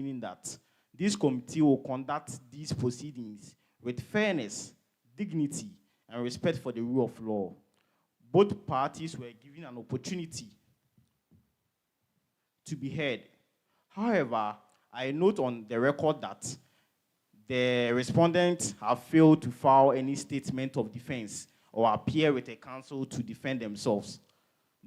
meaning that this committee will conduct these proceedings with fairness, dignity, and respect for the rule of law. Both parties were given an opportunity to be heard. However, I note on the record that the respondents have failed to file any statement of defense or appear with a counsel to defend themselves.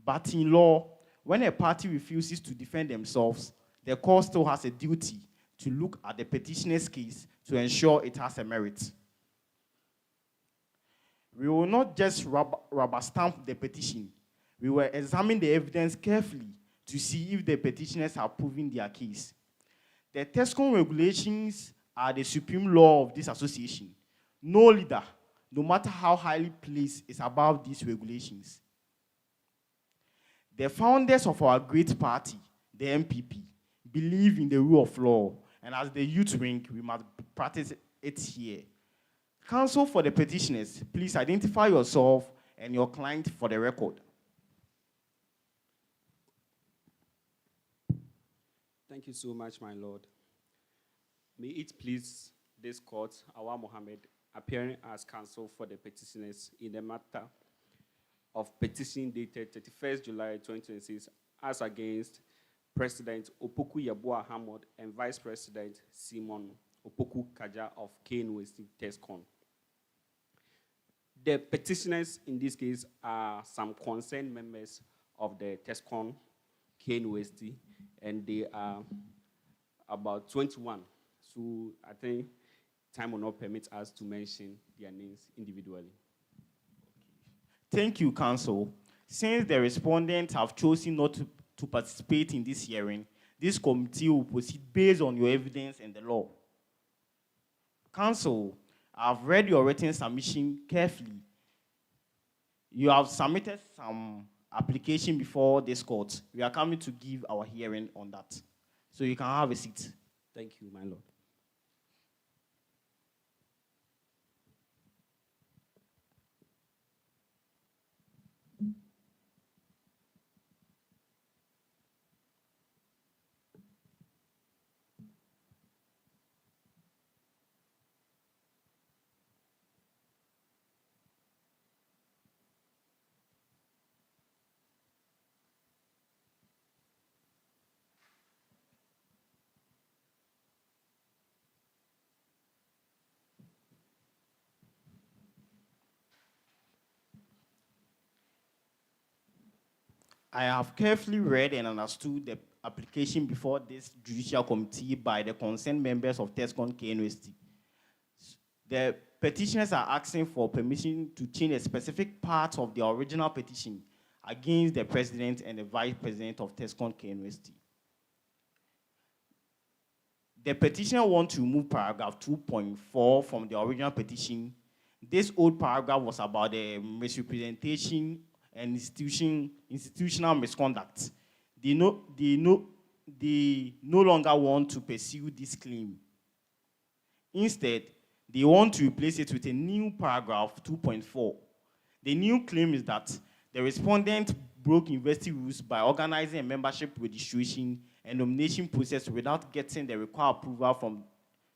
But in law, when a party refuses to defend themselves, the court still has a duty to look at the petitioner's case to ensure it has a merit. We will not just rubber stamp the petition. We will examine the evidence carefully to see if the petitioners have proven their case. The Tescon regulations are the supreme law of this association. No leader, no matter how highly placed, is above these regulations. The founders of our great party, the MPP, believe in the rule of law, and as the youth wing, we must practice it here. Counsel for the petitioners, please identify yourself and your client for the record. Thank you so much, my lord. May it please this court, Awa Mohammed, appearing as counsel for the petitioners in the matter of petition dated 31st July 2026 as against President Opoku Yeboah Hamod and Vice President Simon Opoku Kaja of Tescon-Knust, Tescon. The petitioners in this case are some concerned members of the Tescon-Knust, and they are about 21. So I think time will not permit us to mention their names individually. Thank you, counsel. Since the respondents have chosen not to participate in this hearing, this committee will proceed based on your evidence and the law. Counsel, I've read your written submission carefully. You have submitted some application before this court. We are coming to give our hearing on that. So you can have a seat. Thank you, my lord. I have carefully read and understood the application before this judicial committee by the concerned members of Tescon-Knust. The petitioners are asking for permission to change a specific part of the original petition against the president and the vice president of Tescon-Knust. The petitioner wants to remove paragraph 2.4 from the original petition. This old paragraph was about the misrepresentation and institutional misconduct. They no longer want to pursue this claim. Instead, they want to replace it with a new paragraph 2.4. The new claim is that the respondent broke university rules by organizing a membership registration and nomination process without getting the required approval from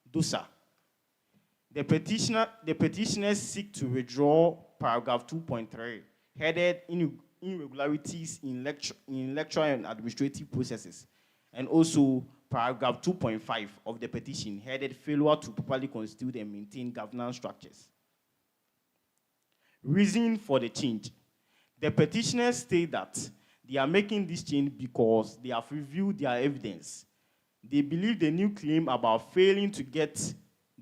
DOSA. The petitioners seek to withdraw paragraph 2.3, headed irregularities in lecture and administrative processes, and also paragraph 2.5 of the petition, headed failure to properly constitute and maintain governance structures. Reason for the change. The petitioners state that they are making this change because they have reviewed their evidence. They believe the new claim about failing to get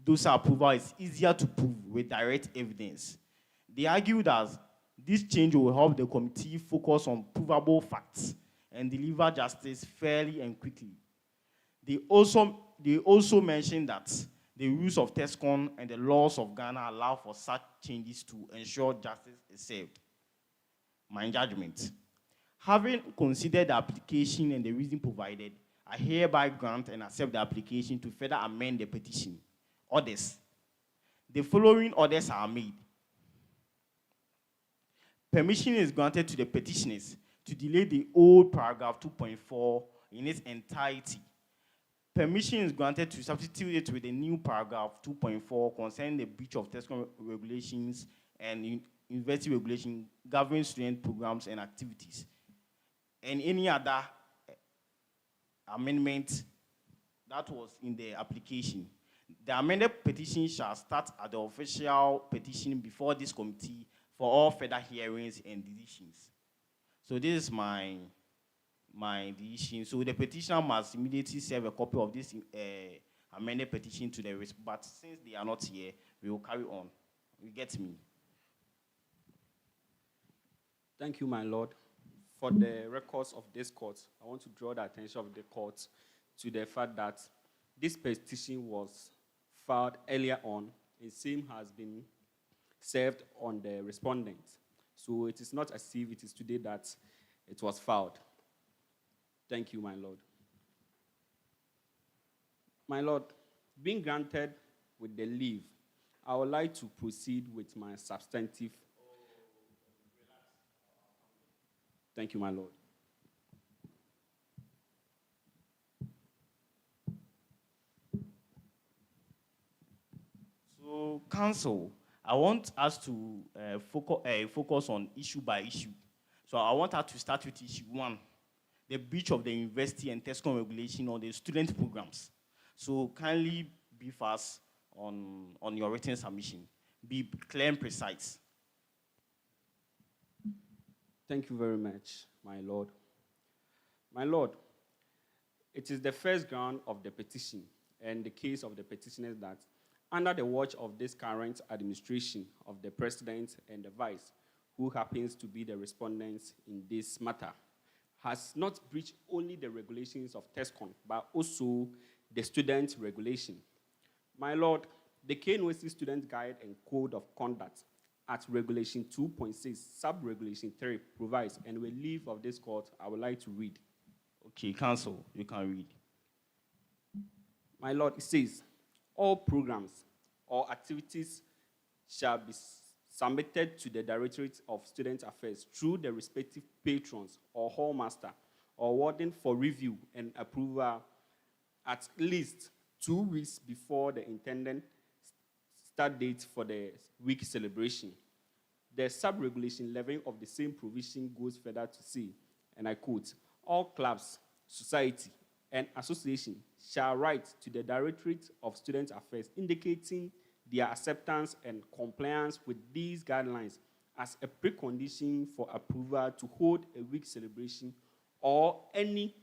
DOSA approval is easier to prove with direct evidence. They argue that this change will help the committee focus on provable facts and deliver justice fairly and quickly. They also mentioned that the rules of Tescon and the laws of Ghana allow for such changes to ensure justice is served. My judgment. Having considered the application and the reason provided, I hereby grant and accept the application to further amend the petition. Orders. The following orders are made. Permission is granted to the petitioners to delay the old paragraph 2.4 in its entirety. permission is granted to substitute it with a new paragraph 2.4 concerning the breach of Tescon regulations and university regulation governing student programs and activities, and any other amendment that was in the application. The amended petition shall start at the official petition before this committee for all further hearings and decisions. So this is my decision. So the petitioner must immediately serve a copy of this amended petition to the risk. But since they are not here, we will carry on. You get me? Thank you, my lord. For the records of this court, I want to draw the attention of the court to the fact that this petition was filed earlier on, and same has been served on the respondent. So it is not as if it is today that it was filed. Thank you, my lord. My lord, being granted with the leave, I would like to proceed with my substantive. Thank you, my lord. So, council, I want us to focus on issue by issue. So I want us to start with issue 1, the breach of the university and Tescon regulation on the student programs. So kindly brief us on your written submission. Be clear and precise. Thank you very much, my lord. My lord, it is the first ground of the petition and the case of the petitioners that, under the watch of this current administration of the president and the vice, who happens to be the respondents in this matter, has not breached only the regulations of Tescon, but also the student regulation. My lord, the KNUST Student Guide and Code of Conduct at Regulation 2.6, Sub-Regulation 3 provides, and with leave of this court, I would like to read. Okay, counsel, you can read. My lord, it says, all programs or activities shall be submitted to the Directorate of Student Affairs through the respective patrons or hallmaster or warden for review and approval at least 2 weeks before the intended start date for the week celebration. The sub-regulation 11 of the same provision goes further to say, and I quote, all clubs, society, and association shall write to the Directorate of Student Affairs indicating their acceptance and compliance with these guidelines as a precondition for approval to hold a week celebration or any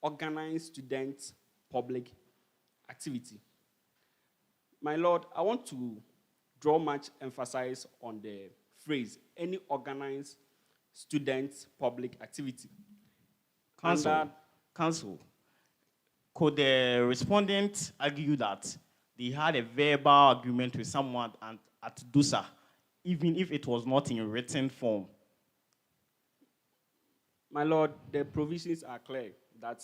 organized student public activity. My lord, I want to draw much emphasis on the phrase, any organized student public activity. Counsel, could the respondent argue that they had a verbal agreement with someone at DUSA, even if it was not in written form? My lord, the provisions are clear that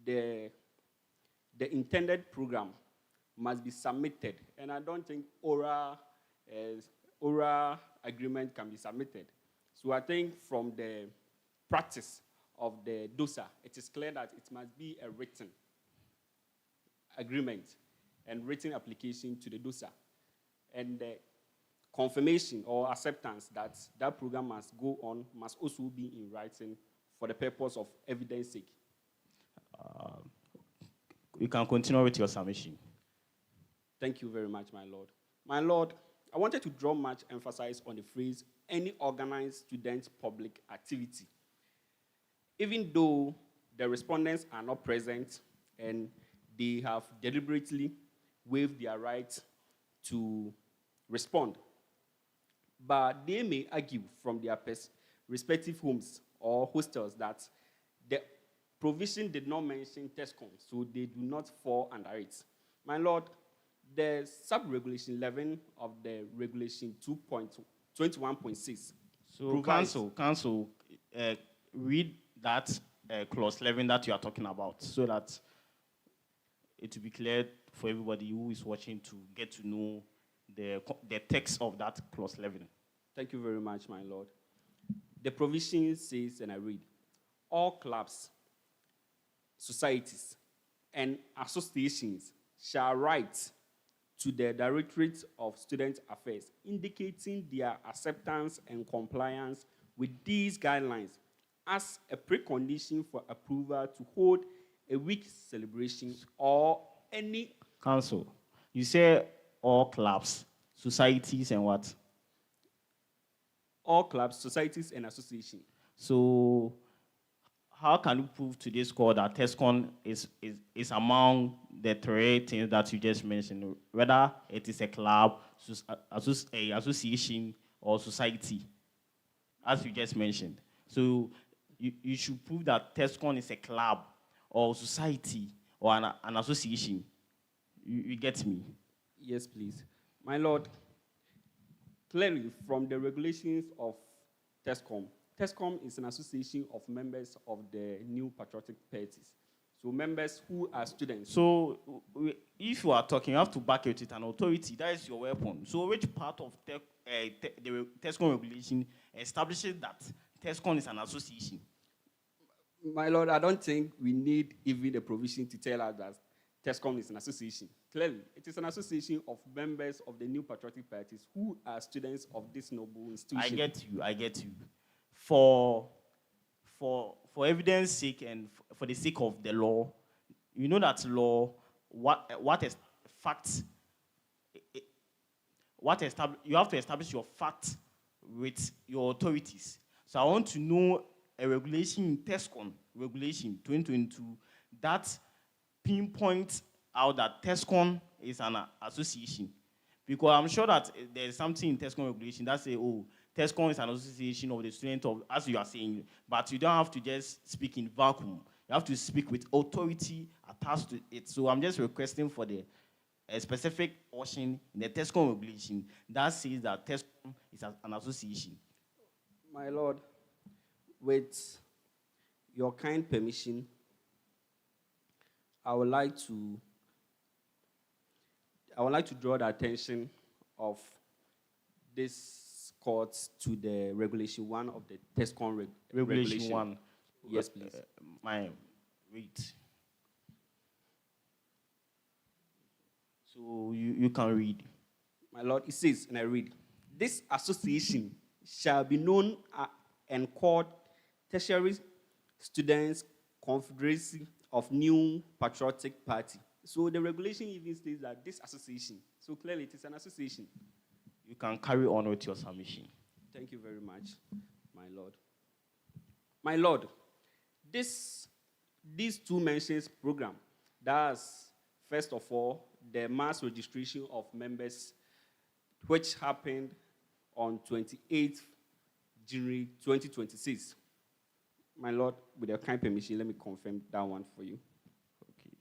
the intended program must be submitted, and I don't think oral agreement can be submitted. So I think from the practice of the DOSA, it is clear that it must be a written agreement and written application to the DOSA, and the confirmation or acceptance that that program must go on must also be in writing for the purpose of evidence sake. You can continue with your submission. Thank you very much, my lord. My lord, I wanted to draw much emphasis on the phrase, any organized student public activity. Even though the respondents are not present and they have deliberately waived their right to respond, but they may argue from their respective homes or hostels that the provision did not mention Tescon, so they do not fall under it. My lord, the sub-regulation 11 of the regulation 2.21.6. So, counsel, read that clause 11 that you are talking about, so that it will be clear for everybody who is watching to get to know the text of that clause 11. Thank you very much, my lord. The provision says, and I read, all clubs, societies, and associations shall write to the Directorate of Student Affairs, indicating their acceptance and compliance with these guidelines as a precondition for approval to hold a week celebration or any Council, you say all clubs, societies, and what? all clubs, societies, and associations. So, how can you prove to this court that Tescon is among the three things that you just mentioned, whether it is a club, a association, or society, as you just mentioned? So, you should prove that Tescon is a club, or society, or an association. You get me? Yes, please. My Lord, clearly from the regulations of Tescon, Tescon is an association of members of the new patriotic parties. So members who are students. So if you are talking, you have to back it with an authority. That is your weapon. So which part of the Tescon regulation establishes that Tescon is an association? My Lord, I don't think we need even a provision to tell us that Tescon is an association. Clearly, it is an association of members of the new patriotic parties who are students of this noble institution. I get you. For evidence sake and for the sake of the law, you know that law, you have to establish your fact with your authorities. So I want to know a regulation in Tescon, regulation 2022, that pinpoints out that Tescon is an association. Because I'm sure that there's something in Tescon regulation that say, oh, Tescon is an association of the student of, as you are saying, but you don't have to just speak in vacuum. You have to speak with authority attached to it. So I'm just requesting for a specific portion in the Tescon regulation that says that Tescon is an association. My Lord, with your kind permission, I would like to draw the attention of this court to the regulation 1 of the Tescon Regulation 1. Yes, please. Wait. So you can read. My Lord, it says, and I read, this association shall be known and called Tertiary Students Confederacy of New Patriotic Party. So the regulation even states that this association, so clearly it is an association. You can carry on with your submission. Thank you very much, my Lord. My Lord, these two mentions program, that's first of all the mass registration of members, which happened on 28th January 2026. My Lord, with your kind permission, let me confirm that one for you. Okay.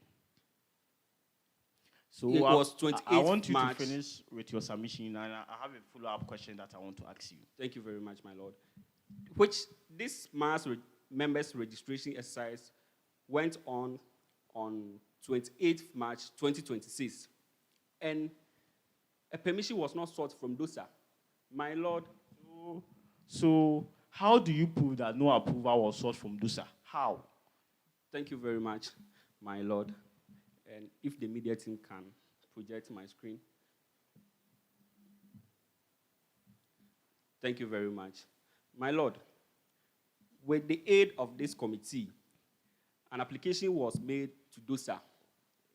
So it was 28th I want you March. to finish with your submission, and I have a follow-up question that I want to ask you. Thank you very much, my Lord. Which this mass members registration exercise went on 28th March 2026, and a permission was not sought from DOSA. My Lord. So how do you prove that no approval was sought from DOSA? How? Thank you very much, my Lord. And if the media team can project my screen. Thank you very much. My Lord, with the aid of this committee, an application was made to DOSA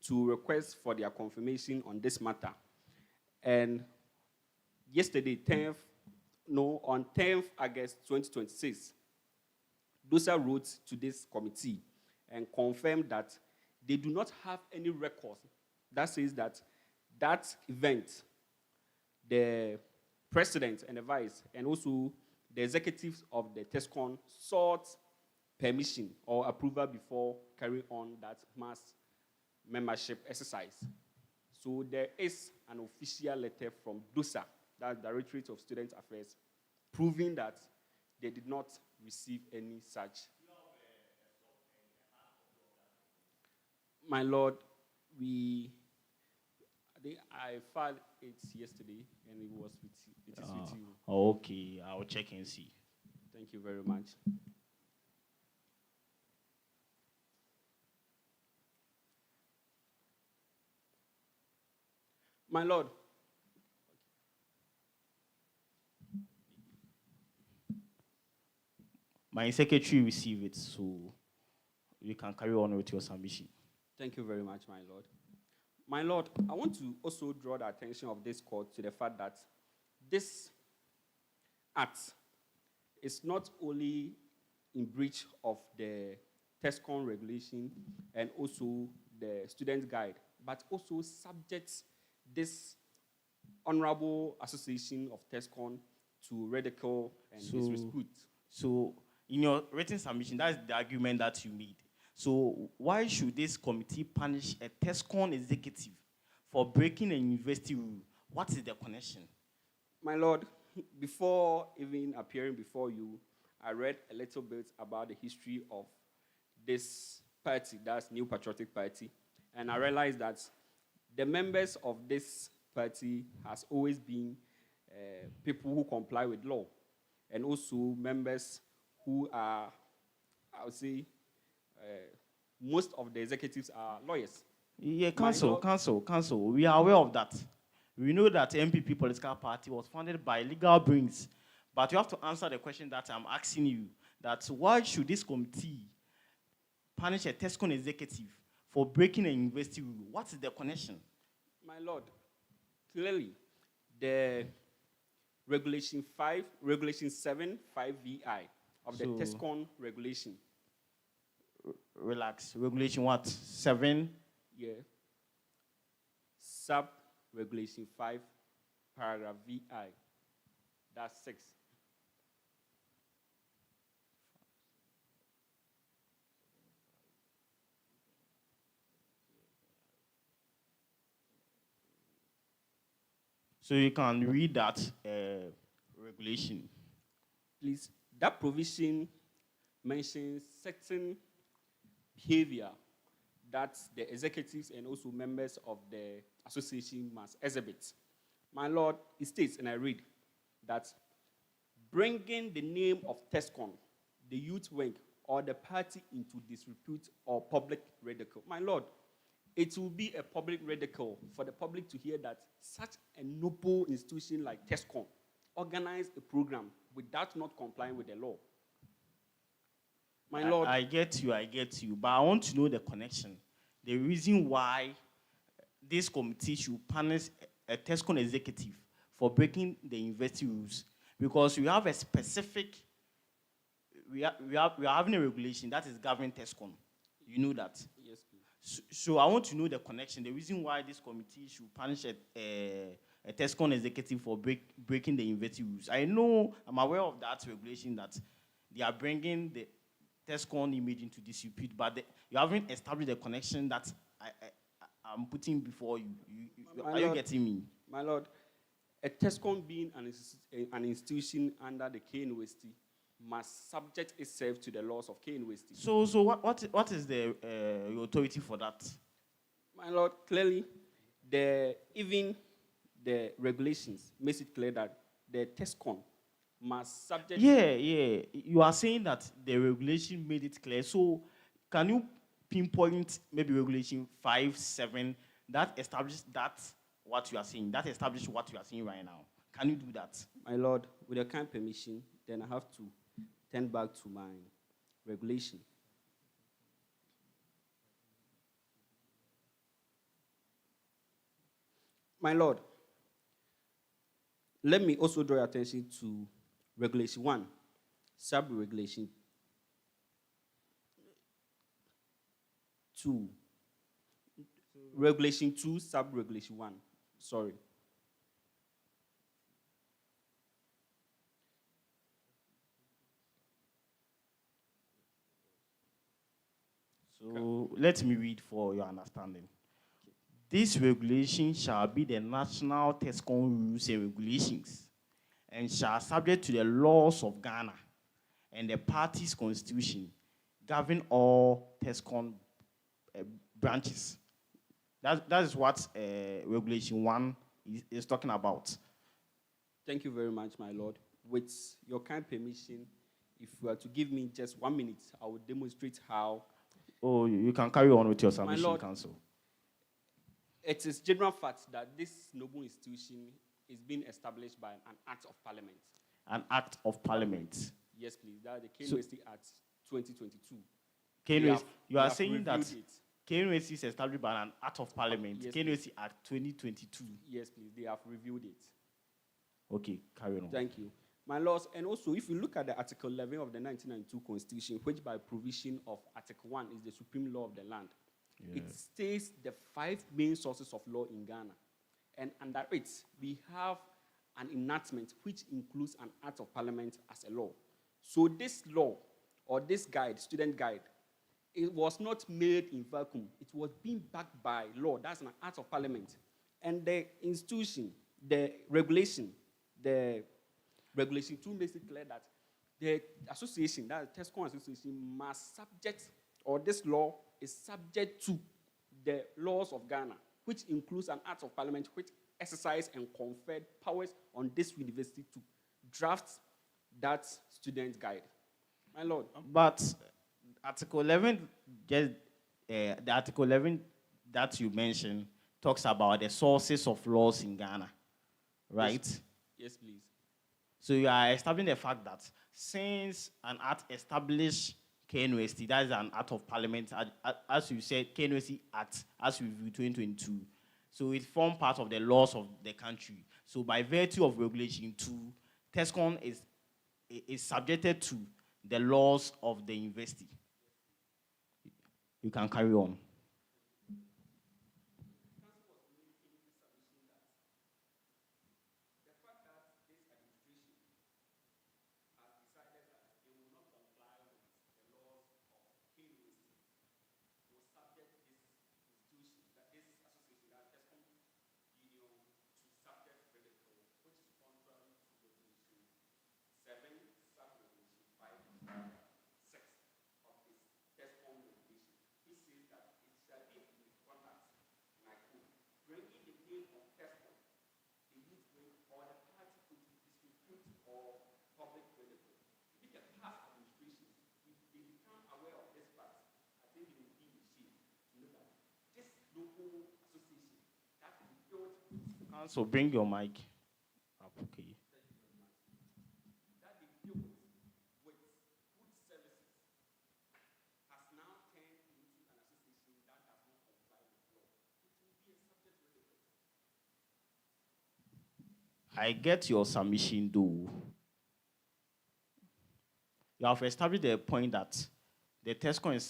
to request for their confirmation on this matter. And yesterday, on 10th August 2026, DOSA wrote to this committee and confirmed that they do not have any record that says that that event, the president and the vice, and also the executives of the Tescon sought permission or approval before carrying on that mass membership exercise. So there is an official letter from DOSA, that's Directorate of Student Affairs, proving that they did not receive any such. My Lord, I filed it yesterday, and it is with you. Okay, I'll check and see. Thank you very much. My Lord, My secretary received it, so you can carry on with your submission. thank you very much, my Lord. My Lord, I want to also draw the attention of this court to the fact that this act is not only in breach of the Tescon regulation and also the student guide, but also subjects this honorable association of Tescon to ridicule and disrepute. So, in your written submission, that's the argument that you made. So, why should this committee punish a Tescon executive for breaking a university rule? What is the connection? My Lord, before even appearing before you, I read a little bit about the history of this party, that's New Patriotic Party, and I realized that the members of this party has always been people who comply with law, and also members who are, I would say, most of the executives are lawyers. Yeah, council. We are aware of that. We know that MPP political party was founded by legal brains. But you have to answer the question that I'm asking you, that why should this committee punish a Tescon executive for breaking a university rule? What is the connection? My Lord, clearly, the Regulation 7, 5VI of the Tescon regulation. Relax. Regulation what? 7? Yeah. Sub-Regulation 5, paragraph VI. That's 6. So you can read that regulation. Please, that provision mentions certain behavior that the executives and also members of the association must exhibit. My Lord, it states, and I read, that bringing the name of Tescon, the youth wing, or the party into disrepute or public ridicule. My Lord, it will be a public ridicule for the public to hear that such a noble institution like Tescon organized a program without not complying with the law. My Lord. I get you, but I want to know the connection. The reason why this committee should punish a Tescon executive for breaking the university rules. Because we have a specific, we are having a regulation that is governing Tescon. You know that? Yes, please. So I want to know the connection, the reason why this committee should punish a Tescon executive for breaking the university rules. I'm aware of that regulation that they are bringing the Tescon image into disrepute, but you haven't established the connection that I'm putting before you. Are you getting me? My Lord, a Tescon being an institution under the KNUST must subject itself to the laws of KNUST. So what is the authority for that? My Lord, clearly, even the regulations makes it clear that the Tescon must subject. Yeah. You are saying that the regulation made it clear. So can you pinpoint maybe regulation 5, 7 that establishes that what you are saying? That establishes what you are saying right now. Can you do that? My Lord, with your kind permission, then I have to turn back to my regulation. My Lord, let me also draw your attention to Regulation 1, Sub-Regulation 2. Regulation 2, Sub-Regulation 1. Sorry. So let me read for your understanding. This regulation shall be the national Tescon rules and regulations and shall subject to the laws of Ghana and the party's constitution govern all Tescon branches. That is what Regulation 1 is talking about. Thank you very much, my Lord. With your kind permission, if you were to give me just 1 minute, I will demonstrate how. Oh, you can carry on with your submission, Lord, Counsel. It is general fact that this noble institution is being established by an act of parliament. An act of parliament. Yes, please. That is the KNUST Act 2022. You are saying that KNUST is established by an act of parliament. Yes, KNUST Act 2022. Yes, please. They have reviewed it. Okay, carry on. Thank you. My lords, and also if you look at the Article 11 of the 1992 Constitution, which by provision of Article 1 is the supreme law of the land, it states the 5 main sources of law in Ghana. And under it, we have an enactment which includes an act of parliament as a law. So this law, or this guide, student guide, it was not made in vacuum. It was being backed by law. That's an act of parliament. And the institution, the regulation 2 makes it clear that the association, that Tescon Association, must subject, or this law is subject to the laws of Ghana, which includes an act of parliament which exercise and conferred powers on this university to draft that student guide. My lord. But Article 11, the Article 11 that you mentioned talks about the sources of laws in Ghana, right? Yes, please. So you are establishing the fact that since an act established KNUST, that is an act of parliament, as you said, KNUST Act, as reviewed 2022. So it forms part of the laws of the country. So by virtue of Regulation 2, Tescon is subjected to the laws of the university. You can carry on. So bring your mic up, okay. That they deal with good services has now turned into an association that does not comply with law. It will be a subject matter. I get your submission, though. You have established the point that the Tescon is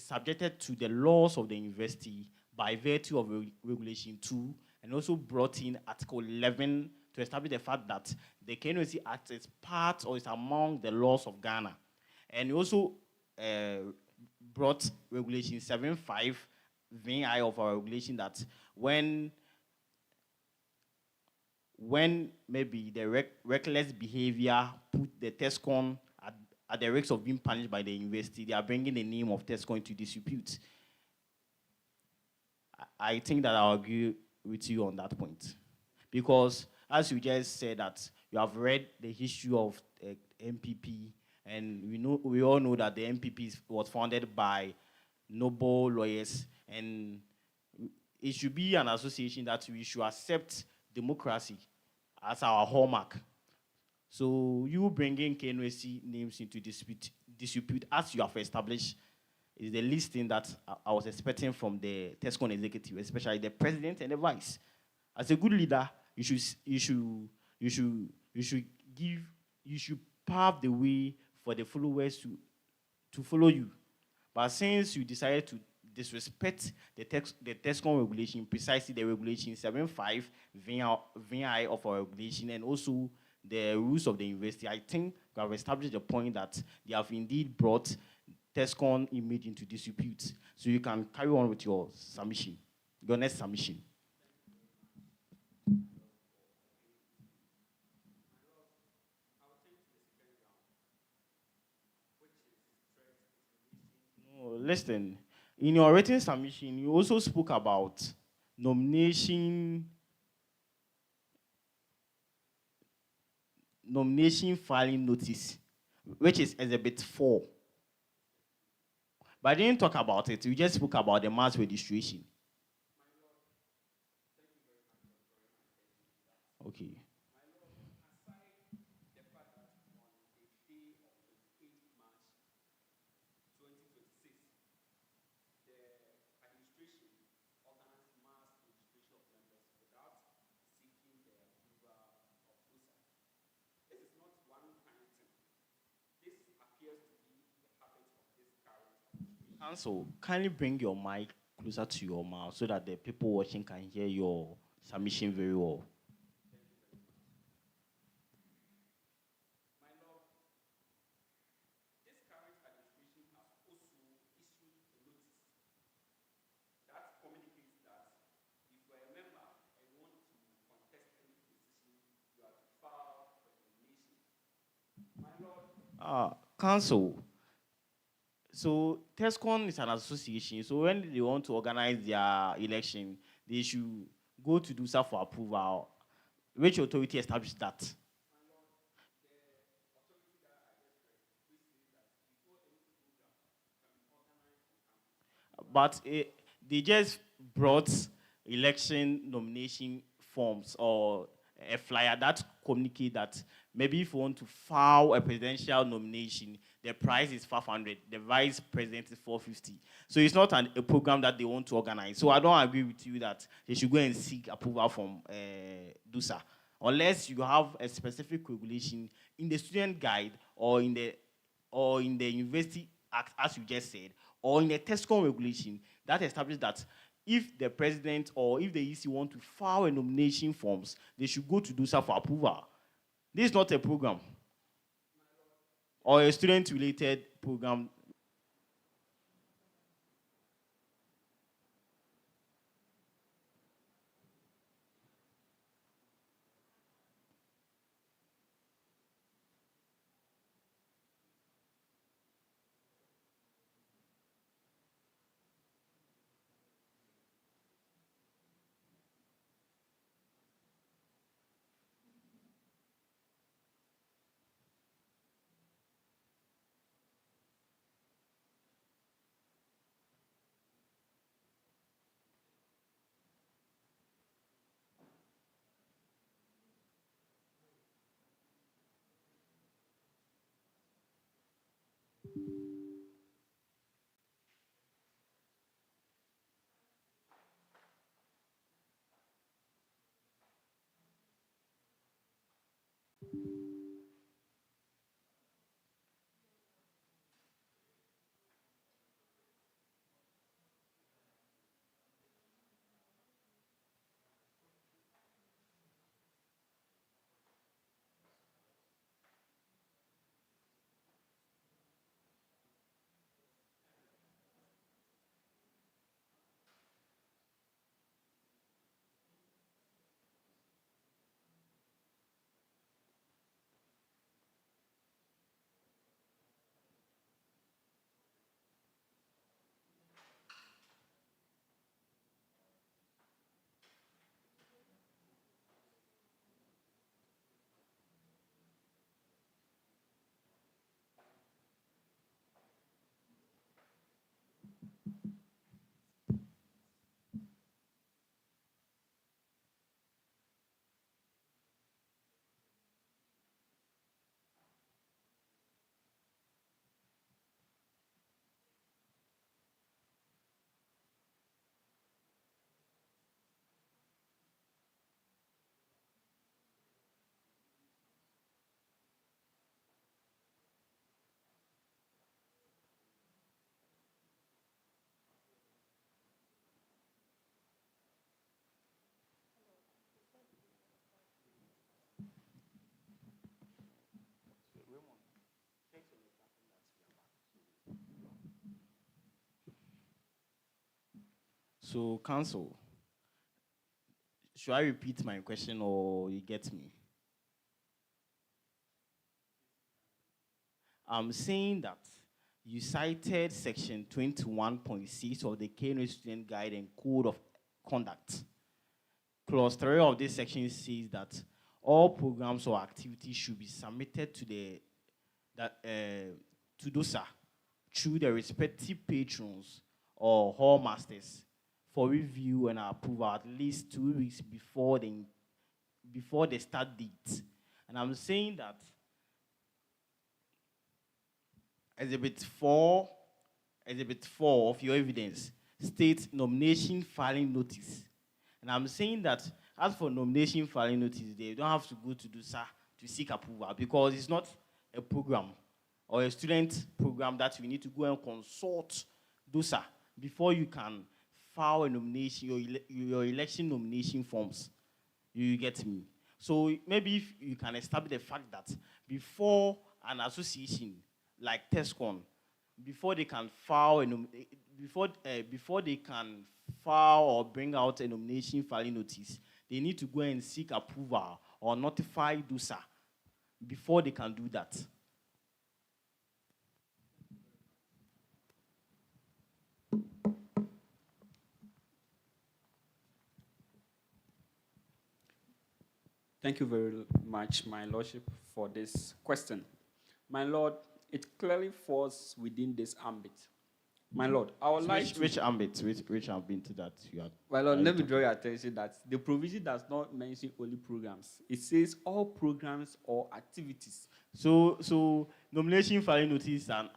subjected to the laws of the university by virtue of Regulation 2, and also brought in Article 11 to establish the fact that the KNUST Act is part or is among the laws of Ghana. And you also brought Regulation 7.5 VI of our regulation that when maybe the reckless behavior put the Tescon at the risk of being punished by the university, they are bringing the name of Tescon into dispute. I think that I'll agree with you on that point. Because as you just said that you have read the history of MPP, and we all know that the MPP was founded by noble lawyers, and it should be an association that we should accept democracy as our hallmark. So you bringing KNUST names into dispute as you have established is the least thing that I was expecting from the Tescon executive, especially the president and the vice. As a good leader, you should pave the way for the followers to follow you. But since you decided to disrespect the Tescon regulation, precisely the regulation 7.5 VI of our regulation, and also the rules of the university, I think we have established the point that they have indeed brought Tescon image into dispute. So you can carry on with your submission, your next submission. No, listen, in your written submission, you also spoke about nomination filing notice, which is Exhibit 4. But I didn't talk about it. We just spoke about the mass registration. Okay. The fact that on the day of 28th March 2026, the administration organized mass registration of members without seeking the approval of DOSA. This is not one-time thing. This appears to be the habit of this current administration. Council, kindly bring your mic closer to your mouth so that the people watching can hear your submission very well. My lord, this current administration has also issued a notice that communicates that if you are a member and you want to contest any position, you have to file for a nomination. My lord, Council, so Tescon is an association. So when they want to organize their election, they should go to do so for approval. Which authority established that? my lord, the authority that I just read, which says that before any program can be organized on campus, you have But they just brought election nomination forms or a flyer that communicate that maybe if you want to file a presidential nomination, the price is 500, the vice president is 450. So it's not a program that they want to organize. So I don't agree with you that they should go and seek approval from DUSA, unless you have a specific regulation in the student guide or in the university act, as you just said, or in the Tescon regulation that establishes that if the president or if the EC want to file a nomination forms, they should go to DUSA for approval. This is not a program or a student-related program. So, council, should I repeat my question or you get me? I'm saying that you cited section 21.6 of the Kano Student Guide and Code of Conduct. Clause 3 of this section says that all programs or activities should be submitted to to DOSA through the respective patrons or hall masters for review and approval at least 2 weeks before the start date. And I'm saying that Exhibit 4 of your evidence states nomination filing notice. And I'm saying that as for nomination filing notice, they don't have to go to DUSA to seek approval because it's not a program or a student program that you need to go and consult DUSA before you can file a nomination, your election nomination forms. You get me? So maybe if you can establish the fact that before an association like Tescon, before they can file before they can file or bring out a nomination filing notice, they need to go and seek approval or notify DUSA before they can do that. Thank you very much, my lordship, for this question. My lord, it clearly falls within this ambit. My lord, I would like which ambit that you are? My lord, let me draw your attention that the provision does not mention only programs. It says all programs or activities. So nomination filing notice is an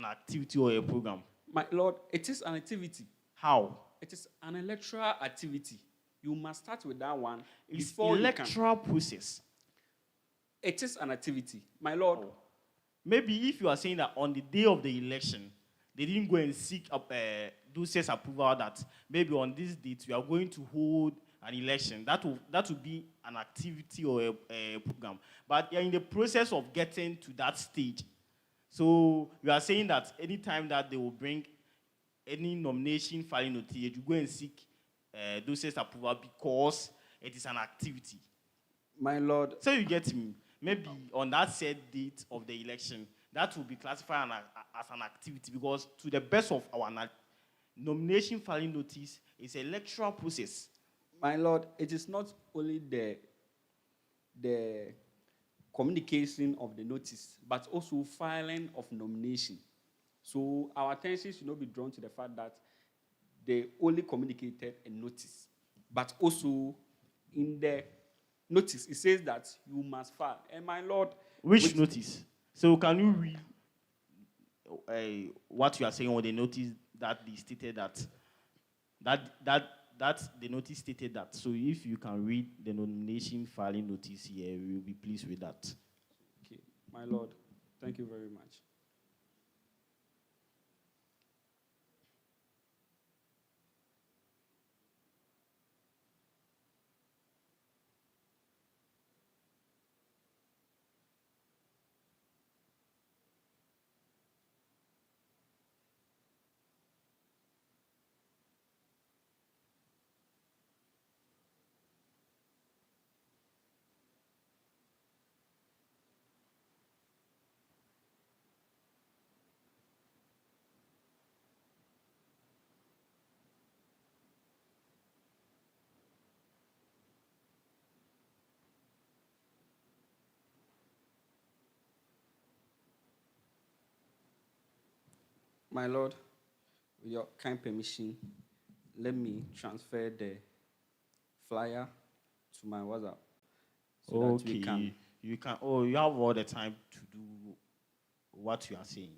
activity or a program? My lord, it is an activity. How? It is an electoral activity. You must start with that one. It's electoral process. It is an activity. My lord. Oh. Maybe if you are saying that on the day of the election, they didn't go and seek DUSA's approval that maybe on this date we are going to hold an election. That will be an activity or a program. But you're in the process of getting to that stage. So you are saying that anytime that they will bring any nomination filing notice, you go and seek DUSA's approval because it is an activity. My lord. So you get me? Maybe on that set date of the election, that will be classified as an activity because to the best of our knowledge, nomination filing notice is an electoral process. My lord, it is not only the communication of the notice, but also filing of nomination. So our attention should not be drawn to the fact that they only communicated a notice, but also in the notice, it says that you must file. And my lord... Which notice? So can you read what you are saying on the notice that they stated that the notice stated that. So if you can read the nomination filing notice here, we will be pleased with that. Okay, my lord, thank you very much. My lord, with your kind permission, let me transfer the flyer to my WhatsApp. So okay. That you can. Oh, you have all the time to do what you are saying.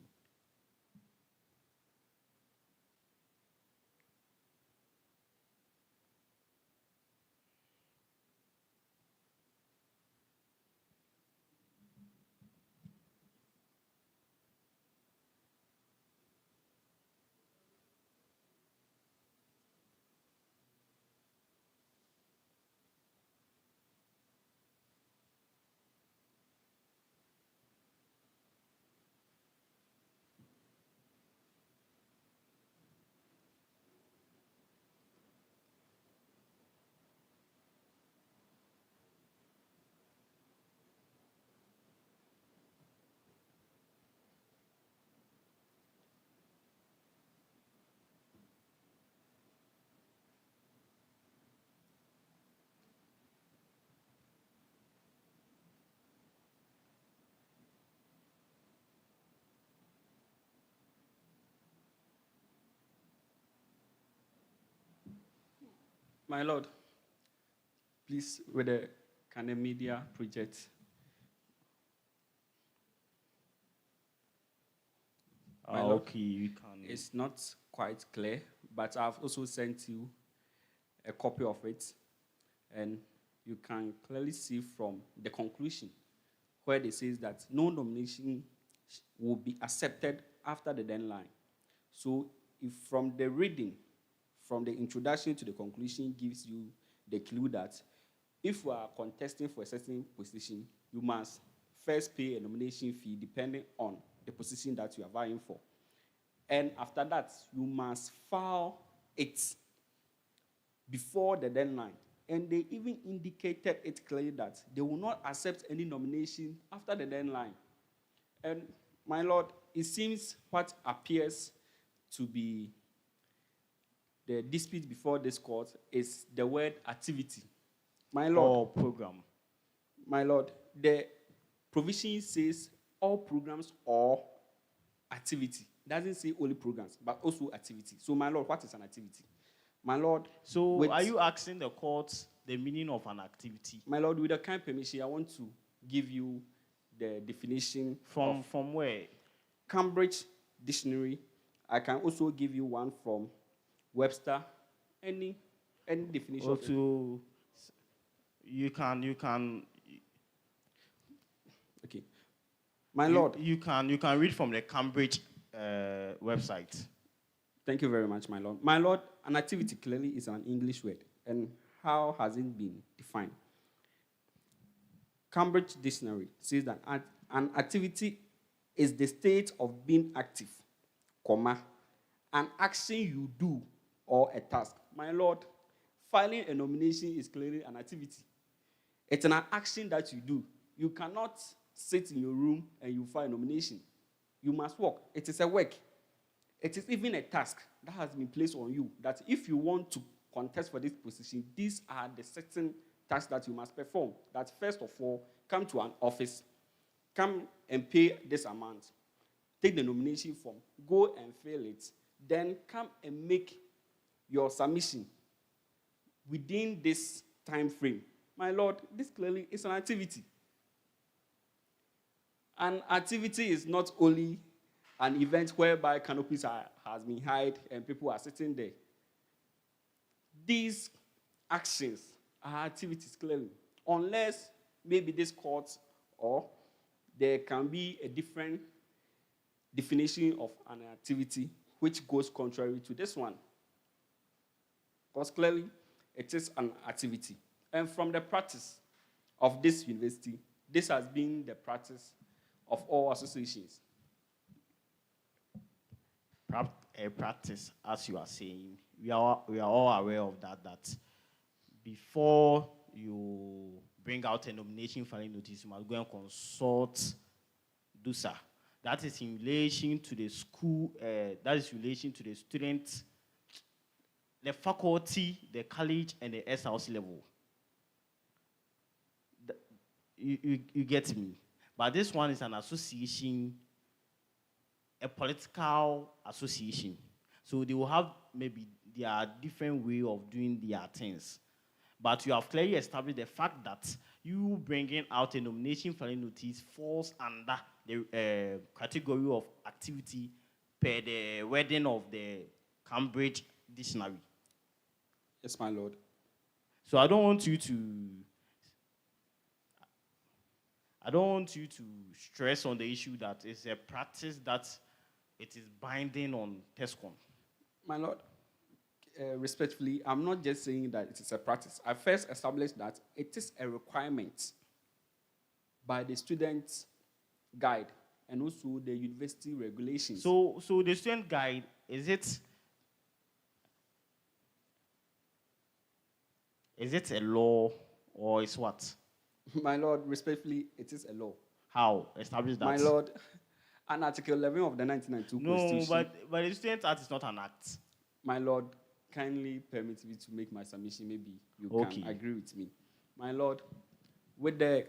My lord, please, with the Can a media project? My lord, Okay, you can. it's not quite clear, but I've also sent you a copy of it, and you can clearly see from the conclusion where it says that no nomination will be accepted after the deadline. So if from the reading, from the introduction to the conclusion gives you the clue that if you are contesting for a certain position, you must first pay a nomination fee depending on the position that you are vying for. And after that, you must file it before the deadline. And they even indicated it clearly that they will not accept any nomination after the deadline. And my lord, it seems what appears to be the dispute before this court is the word activity. My lord, Or program. my lord, the provision says all programs or activity. It doesn't say only programs, but also activity. So, my lord, what is an activity? My lord, So are you asking the court the meaning of an activity? my lord, with your kind permission, I want to give you the definition From where? Cambridge Dictionary. I can also give you one from Webster. Any definition Or of it. to you can Okay. My lord. you can read from the Cambridge website. Thank you very much, my lord. My lord, an activity clearly is an English word. And how has it been defined? Cambridge Dictionary says that an activity is the state of being active, comma, an action you do or a task. My lord, filing a nomination is clearly an activity. It's an action that you do. You cannot sit in your room and you file a nomination. You must work. It is a work. It is even a task that has been placed on you that if you want to contest for this position, these are the certain tasks that you must perform. That first of all, come to an office, come and pay this amount, take the nomination form, go and fill it, then come and make your submission within this time frame. My lord, this clearly is an activity. An activity is not only an event whereby canopies has been hid and people are sitting there. These actions are activities clearly, unless maybe this court or there can be a different definition of an activity which goes contrary to this one. Because clearly it is an activity. And from the practice of this university, this has been the practice of all associations. A practice, as you are saying, we are all aware of that before you bring out a nomination filing notice, you must go and consult DUSA. That is in relation to the school, that is in relation to the student, the faculty, the college, and the SLC level. You get me? But this one is an association, a political association. So they will have maybe their different way of doing their things. But you have clearly established the fact that you bringing out a nomination filing notice falls under the category of activity per the wording of the Cambridge Dictionary. Yes, my lord. So I don't want you to stress on the issue that it's a practice that it is binding on Tescon. My lord, respectfully, I'm not just saying that it is a practice. I first established that it is a requirement by the student guide and also the university regulations. So the student guide, is it a law or is what? My lord, respectfully, it is a law. How? Establish that. My lord, an Article 11 of the 1992 Constitution. No, but the Student Act is not an act. My lord, kindly permit me to make my submission. Maybe you can agree with me. My lord, with the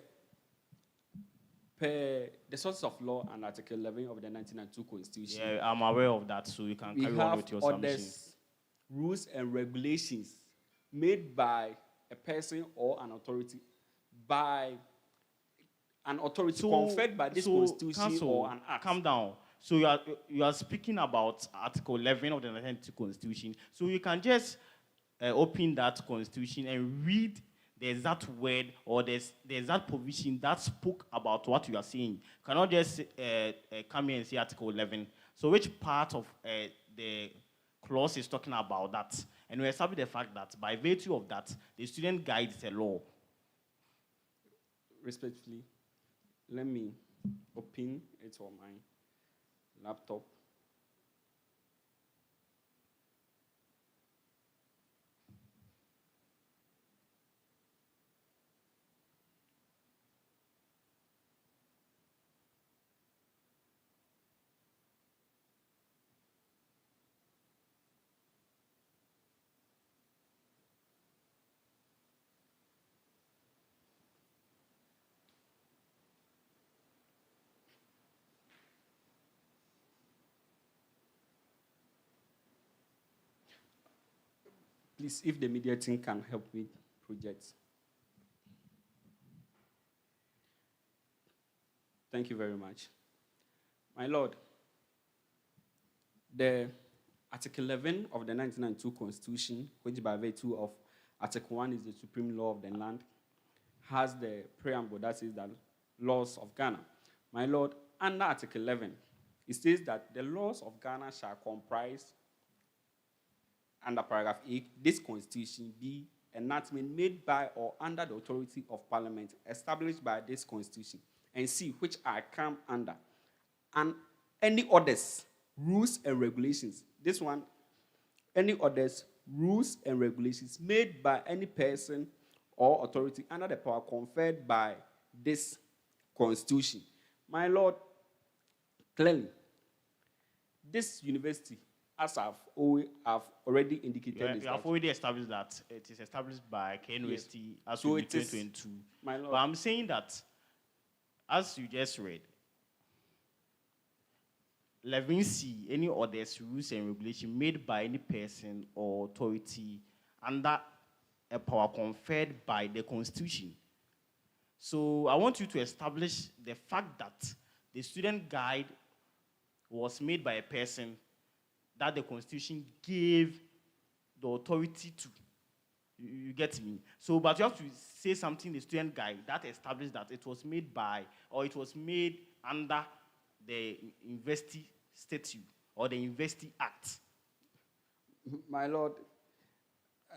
sources of law and Article 11 of the 1992 Constitution. Yeah, I'm aware of that, so you can carry on with your submission. Rules and regulations made by a person or an authority by an authority So, conferred by this constitution Council, or an act. calm down. So you are speaking about Article 11 of the 1992 Constitution. So you can just open that Constitution and read the exact word or the exact provision that spoke about what you are saying. You cannot just come here and say Article 11. So which part of the clause is talking about that? And we establish the fact that by virtue of that, the student guide is a law. Respectfully, let me open it on my laptop. Please, if the media team can help me project. Thank you very much. My Lord, the Article 11 of the 1992 Constitution, which by virtue of Article 1 is the supreme law of the land, has the preamble that says that laws of Ghana. My Lord, under Article 11, it says that the laws of Ghana shall comprise, under paragraph 8, this constitution be enactment made by or under the authority of Parliament established by this constitution, and C, which I come under, and any orders, rules, and regulations. This one, any orders, rules, and regulations made by any person or authority under the power conferred by this constitution. My Lord, clearly, this university, as I've already indicated, You have already established that it is established by KNUST as So of it is, 2022. my Lord. But I'm saying that, as you just read, 11C, any orders, rules, and regulation made by any person or authority under a power conferred by the Constitution. So I want you to establish the fact that the student guide was made by a person that the Constitution gave the authority to. You get me? So, but you have to say something, the student guide, that established that it was made by, or it was made under the University Statute or the University Act. My Lord.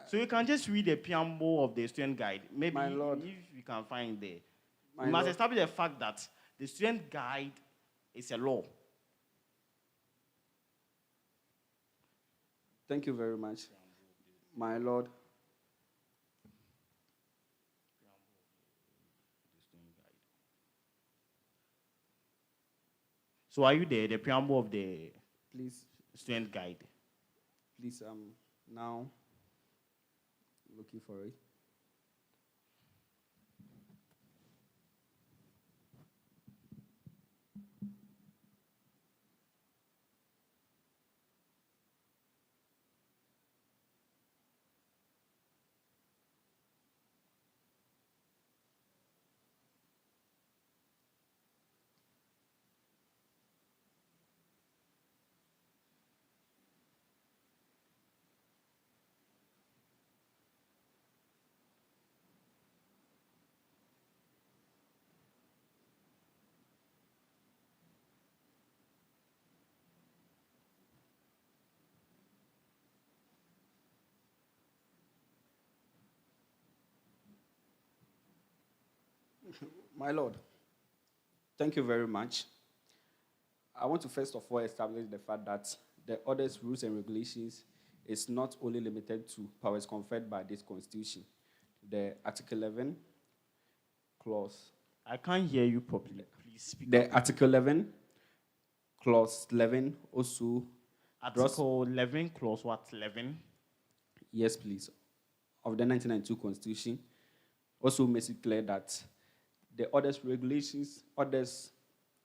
So you can just read the preamble of the student guide. Maybe My Lord. if you can find there. My You must Lord. establish the fact that the student guide is a law. Thank you very much. My Lord. So are you there? The preamble of the Please, student guide. please, now looking for it. My Lord, thank you very much. I want to first of all establish the fact that the orders, rules, and regulations is not only limited to powers conferred by this constitution. The Article 11 clause. I can't hear you properly. Please speak The up. Article 11 clause 11 also. Article 11, clause what? 11? Yes, please. Of the 1992 Constitution also makes it clear that the orders, regulations, orders,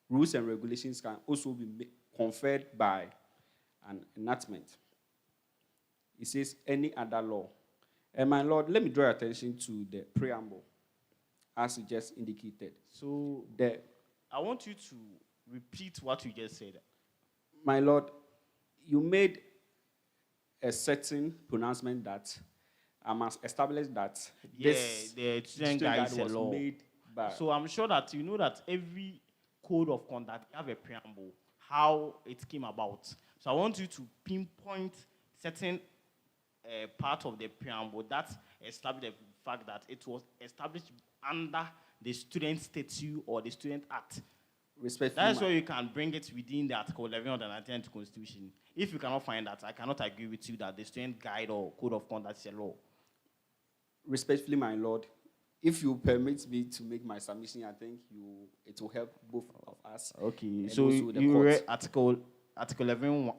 rules, and regulations can also be conferred by an enactment. It says any other law. And my Lord, let me draw your attention to the preamble as you just indicated. So The, I want you to repeat what you just said. my Lord, you made a certain pronouncement that I must establish that Yeah, this the student student guide guide is a was law. made by. So I'm sure that you know that every code of conduct have a preamble, how it came about. So I want you to pinpoint certain part of the preamble that established the fact that it was established under the student statute or the student act. Respectfully, That's where you can bring it within the Article 11 of the 19th Constitution. If you cannot find that, I cannot agree with you that the student guide or code of conduct is a law. respectfully, my Lord, if you permit me to make my submission, I think it will help both of us. Okay, and so also the you court. read Article 11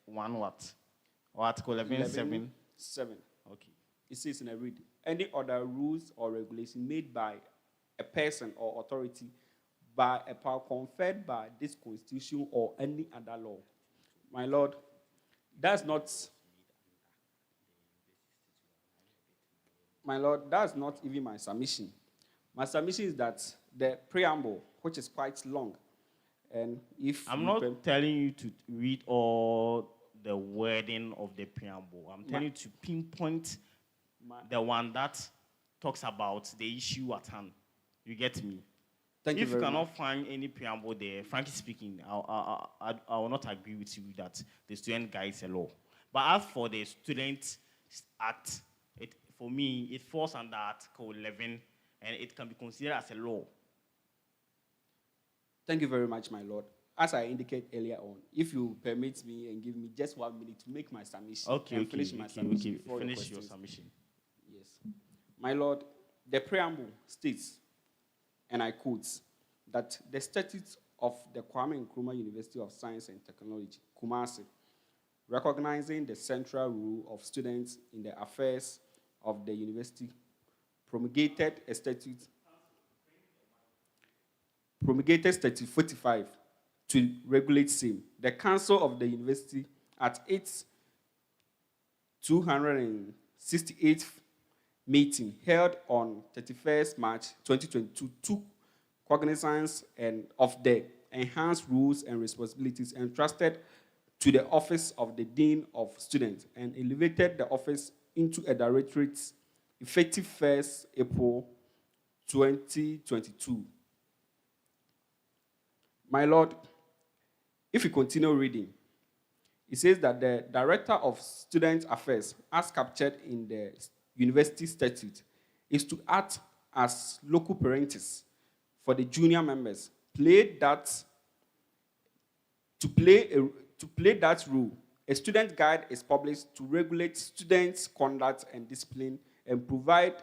1 what? Or Article 11 7? 7. Okay. It says in a read, any other rules or regulation made by a person or authority by a power conferred by this constitution or any other law. My Lord, that's not, my Lord, that's not even my submission. My submission is that the preamble, which is quite long, and if I'm you not telling you to read all the wording of the preamble. I'm telling you to pinpoint the one that talks about the issue at hand. You get me? Thank you If you very cannot much. find any preamble there, frankly speaking, I will not agree with you that the student guide is a law. But as for the Student Act, for me, it falls under Article 11, and it can be considered as a law. Thank you very much, my Lord. As I indicated earlier on, if you permit me and give me just 1 minute to make my submission and finish my submission before your Finish your questions. submission. Yes. My Lord, the preamble states, and I quote, that the statutes of the Kwame Nkrumah University of Science and Technology, Kumasi, recognizing the central role of students in the affairs of the university, promulgated Statute 45 to regulate same. The Council of the University, at its 268th meeting held on 31st March 2022, took cognizance of the enhanced rules and responsibilities entrusted to the office of the Dean of Students and elevated the office into a directorate effective 1st April 2022. My Lord, if you continue reading, it says that the Director of Student Affairs, as captured in the university statute, is to act as local parentis for the junior members. To play that role, a student guide is published to regulate students' conduct and discipline and provide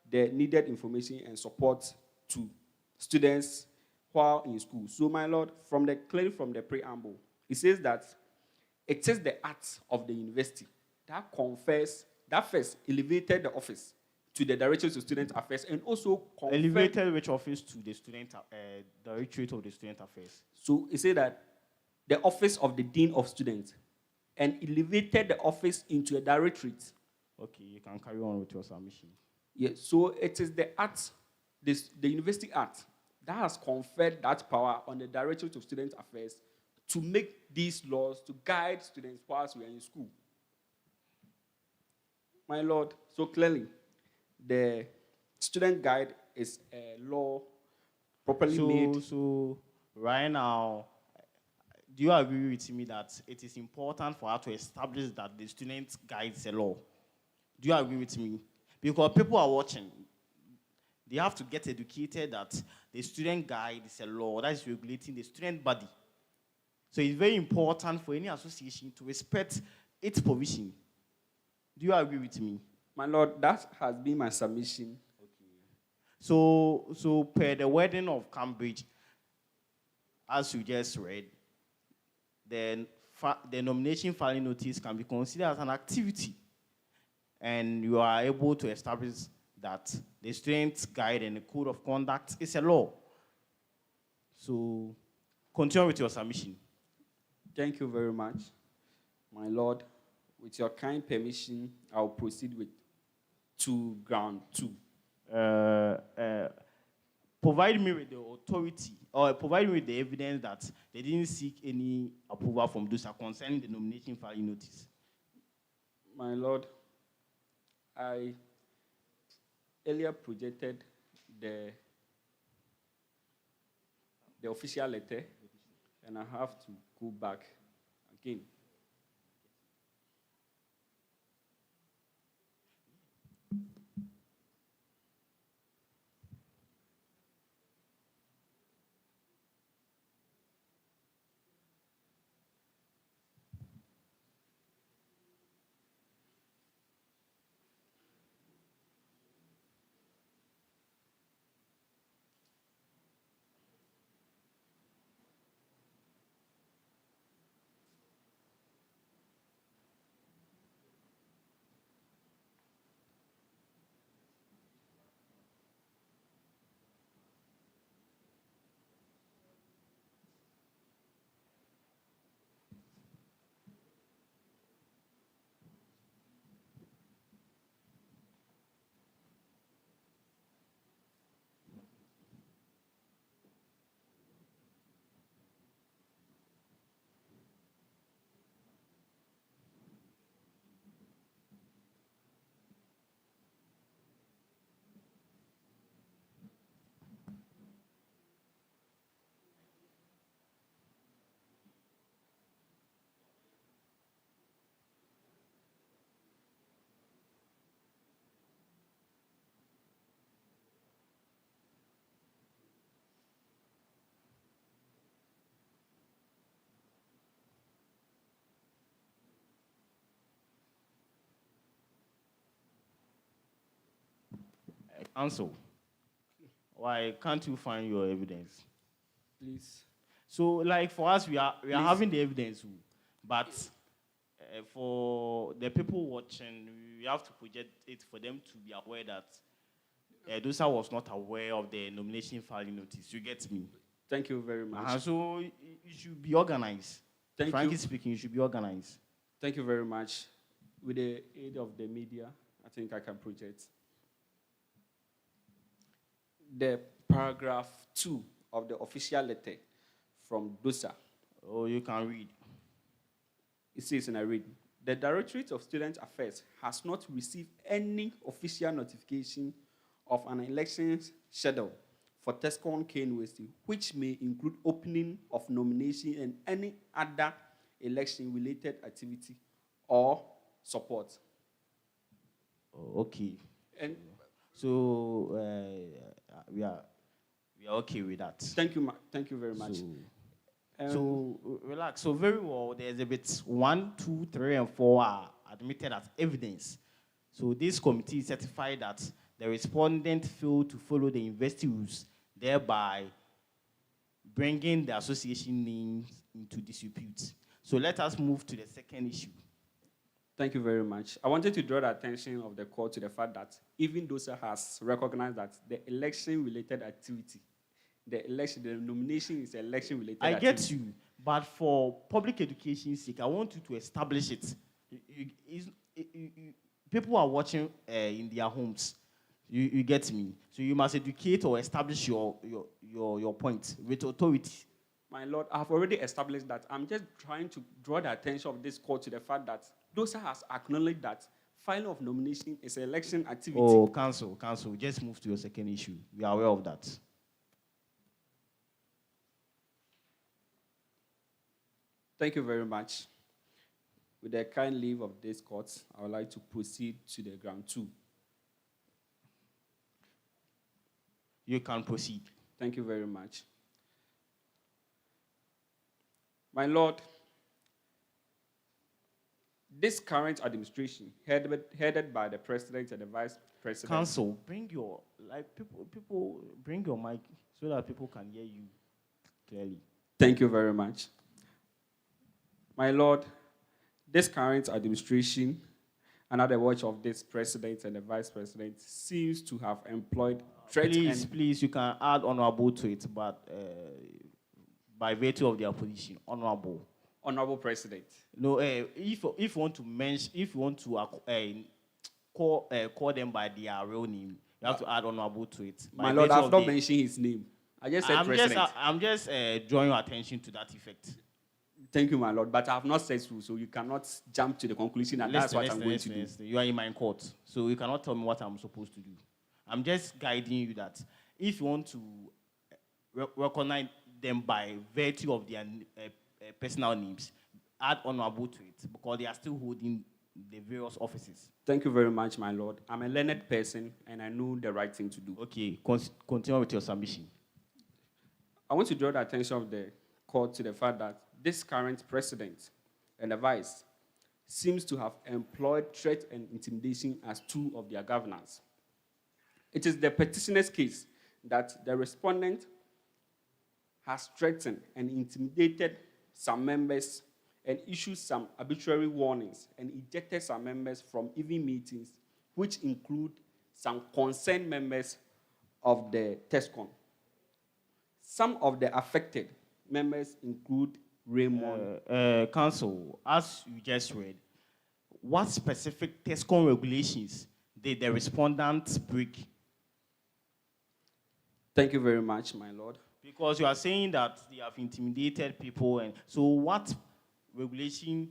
the needed information and support to students while in school. So, my Lord, clearly from the preamble, it says that it is the act of the university that first elevated the office to the Directorate of Student Affairs and also Elevated which office to the Directorate of the Student Affairs? So it said that the office of the Dean of Students and elevated the office into a directorate. Okay, you can carry on with your submission. Yes, so it is the act, the University Act, that has conferred that power on the Directorate of Student Affairs to make these laws to guide students whilst we are in school. My Lord, so clearly, the student guide is a law properly made. So right now, do you agree with me that it is important for us to establish that the student guide is a law? Do you agree with me? Because people are watching. They have to get educated that the student guide is a law that is regulating the student body. So it's very important for any association to respect its provision. Do you agree with me? My Lord, that has been my submission. Okay. So per the wording of Cambridge, as you just read, then the nomination filing notice can be considered as an activity, and you are able to establish that the student's guide and the code of conduct is a law. So continue with your submission. Thank you very much, my Lord. With your kind permission, I'll proceed with ground two. provide me with the authority or provide me with the evidence that they didn't seek any approval from DOSA concerning the nomination filing notice. My Lord, I earlier projected the official letter, and I have to go back again. Counsel, why can't you find your evidence? Please. So, like for us, we are Please. having the evidence, but for the people watching, we have to project it for them to be aware that DOSA was not aware of the nomination filing notice. You get me? Thank you very much. So you should be organized. Frankly speaking, you should be organized. Thank you very much. With the aid of the media, I think I can project. The paragraph 2 of the official letter from DOSA. Oh, you can read. It says, and I read, the Directorate of Student Affairs has not received any official notification of an election schedule for Tescon-Knust, which may include opening of nomination and any other election-related activity or support. Oh, okay. And so we are okay with that. Thank you very much. So relax. So very well. The exhibits 1, 2, 3, and 4 are admitted as evidence. So this committee certified that the respondent failed to follow the university rules, thereby bringing the association names into disrepute. So let us move to the second issue. Thank you very much. I wanted to draw the attention of the court to the fact that even DOSA has recognized that the election-related activity, the nomination is election-related activity. I get you, but for public education's sake, I want you to establish it. People are watching in their homes. You get me? So you must educate or establish your point with authority. My Lord, I have already established that. I'm just trying to draw the attention of this court to the fact that DOSA has acknowledged that filing of nomination is an election activity. Oh, counsel, just move to your second issue. We are aware of that. Thank you very much. With the kind leave of this court, I would like to proceed to the ground 2. You can proceed. Thank you very much. My Lord, this current administration, headed by the president and the vice president. Counsel, bring your people bring your mic so that people can hear you clearly. Thank you very much. My Lord, this current administration, under the watch of this president and the vice president, seems to have employed threats. Please, you can add honorable to it, but by virtue of their position, honorable. Honorable President. No, if you want to mention, if you want to call them by their real name, You have to add honorable to it. My Lord, I've not mentioned his name. I just said president. I'm just drawing your attention to that effect. Thank you, my Lord, but I have not said so you cannot jump to the conclusion that that's what I'm going to do. You are in my court, so you cannot tell me what I'm supposed to do. I'm just guiding you that if you want to recognize them by virtue of their personal names, add honorable to it, because they are still holding the various offices. Thank you very much, my Lord. I'm a learned person, and I know the right thing to do. Okay, continue with your submission. I want to draw the attention of the court to the fact that this current president and the vice seems to have employed threat and intimidation as two of their governors. It is the petitioner's case that the respondent has threatened and intimidated some members and issued some arbitrary warnings and ejected some members from even meetings, which include some concerned members of the Tescon. Some of the affected members include Raymond. Counsel, as you just read, what specific Tescon regulations did the respondent break? Thank you very much, my Lord. Because you are saying that they have intimidated people, and so what regulation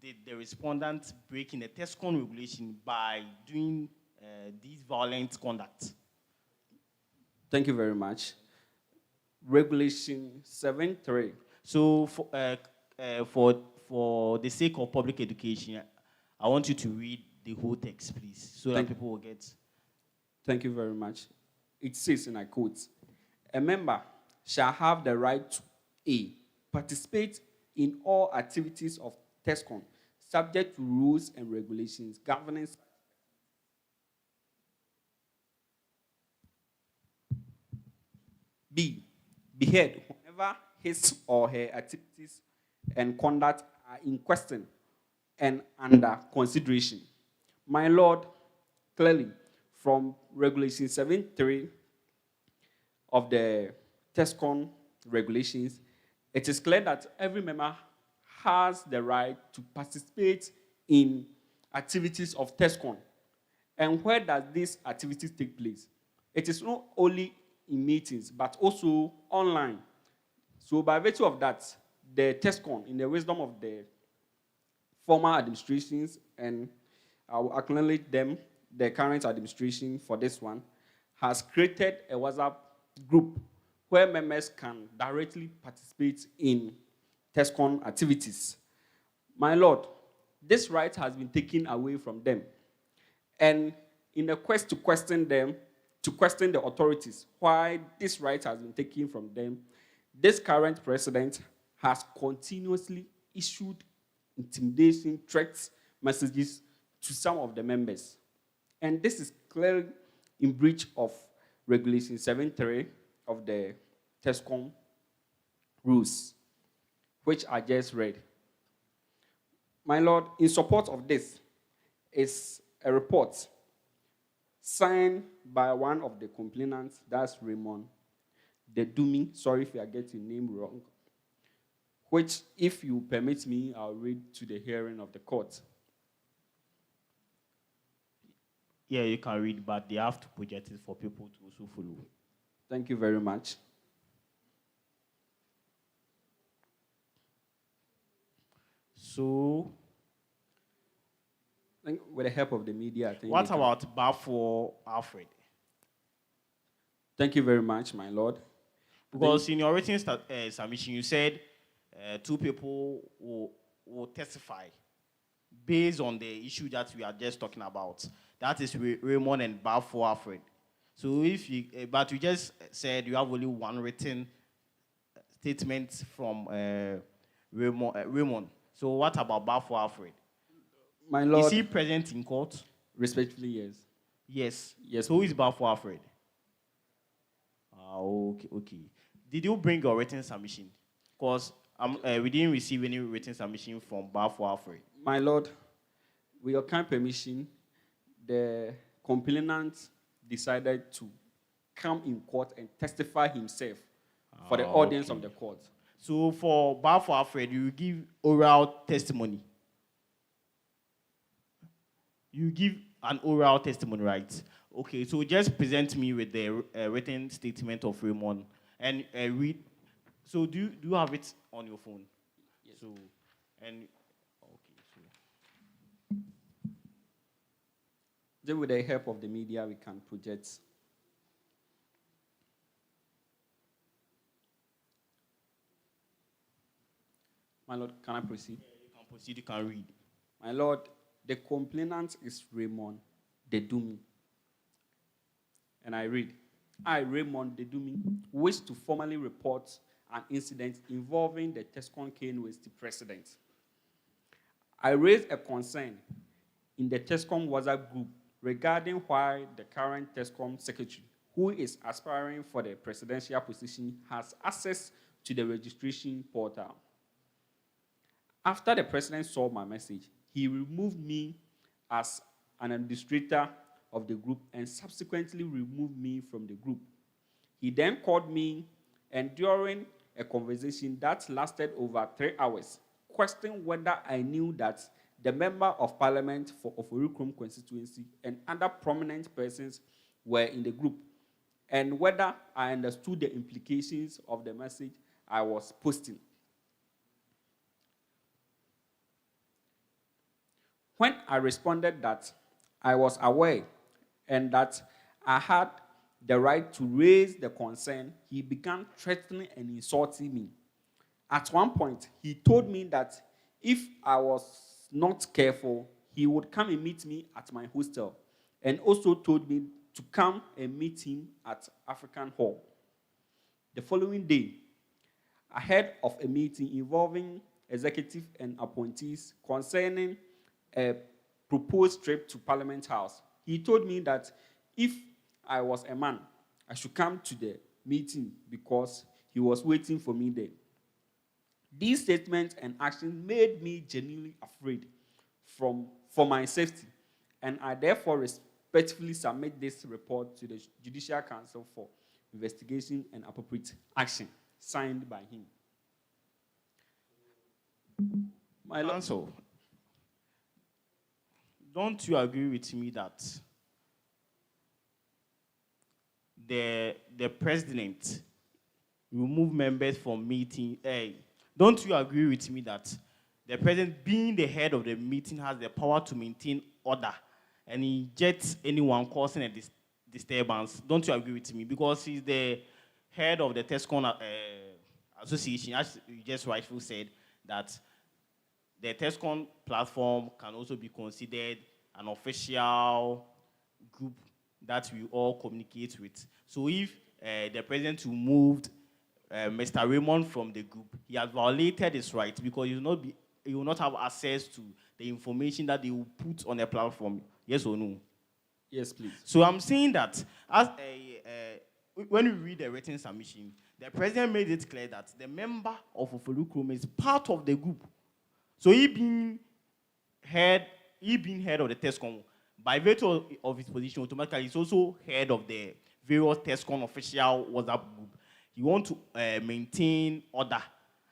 did the respondent break in the Tescon regulation by doing these violent conduct? Thank you very much. Regulation 7.3. So for the sake of public education, I want you to read the whole text, please, so that people will get. Thank you very much. It says, and I quote, a member shall have the right to A, participate in all activities of Tescon, subject to rules and regulations governing B, be heard whenever his or her activities and conduct are in question and under consideration. My Lord, clearly, from Regulation 7.3 of the Tescon regulations, it is clear that every member has the right to participate in activities of Tescon. And where does these activities take place? It is not only in meetings, but also online. So by virtue of that, the Tescon, in the wisdom of the former administrations, and I will acknowledge them, the current administration for this one, has created a WhatsApp group where members can directly participate in Tescon activities. My Lord, this right has been taken away from them. And in a quest to question them, to question the authorities why this right has been taken from them, this current president has continuously issued intimidation, threats, messages to some of the members. And this is clearly in breach of Regulation 7.3 of the Tescon rules, which I just read. My Lord, in support of this is a report signed by one of the complainants, that's Raymond, the Dumi, sorry if I get your name wrong, which, if you permit me, I'll read to the hearing of the court. Yeah, you can read, but they have to project it for people to also follow. Thank you very much. So, with the help of the media, I think. What about Bafo Alfred? Thank you very much, my Lord. Because in your written submission, you said two people will testify based on the issue that we are just talking about. That is Raymond and Bafo Alfred. So but you just said you have only one written statement from Raymond. So what about Bafo Alfred? My Lord. Is he present in court? Respectfully, yes. Yes. Yes. So who is Bafo Alfred? Okay. Did you bring your written submission? Because we didn't receive any written submission from Bafo Alfred. My Lord, with your kind permission, the complainant decided to come in court and testify himself for the audience of the court. So for Bafo Alfred, you give oral testimony. You give an oral testimony, right? Okay, so just present me with the written statement of Raymond and read. So do you have it on your phone? Yes. So, and okay, so Then with the help of the media, we can project. My Lord, can I proceed? you can proceed. You can read. My Lord, the complainant is Raymond Dedumi. And I read, I, Raymond Dedumi, wish to formally report an incident involving the Tescon-Knust president. I raised a concern in the Tescon WhatsApp group regarding why the current Tescon secretary, who is aspiring for the presidential position, has access to the registration portal. After the president saw my message, he removed me as an administrator of the group and subsequently removed me from the group. He then called me, and during a conversation that lasted over 3 hours, questioned whether I knew that the member of parliament for Oforikrom constituency and other prominent persons were in the group, and whether I understood the implications of the message I was posting. When I responded that I was aware and that I had the right to raise the concern, he began threatening and insulting me. At one point, he told me that if I was not careful, he would come and meet me at my hostel, and also told me to come and meet him at African Hall. The following day, ahead of a meeting involving executive and appointees concerning a proposed trip to Parliament House, he told me that if I was a man, I should come to the meeting because he was waiting for me there. These statements and actions made me genuinely afraid for my safety, and I therefore respectfully submit this report to the Judicial Council for investigation and appropriate action, signed by him. My Lord, Counsel, don't you agree with me that the president remove members from meeting? Don't you agree with me that the president, being the head of the meeting, has the power to maintain order and he ejects anyone causing a disturbance? Don't you agree with me? Because he's the head of the Tescon association, as you just rightfully said, that the Tescon platform can also be considered an official group that we all communicate with. So if the president removed Mr. Raymond from the group, he has violated his rights because he will not have access to the information that they will put on the platform. Yes or no? yes, please. So I'm saying that as when we read the written submission, the president made it clear that the member of Oforikrom is part of the group. So he being head of the Tescon, by virtue of his position, automatically he's also head of the various Tescon official WhatsApp group. He wants to maintain order.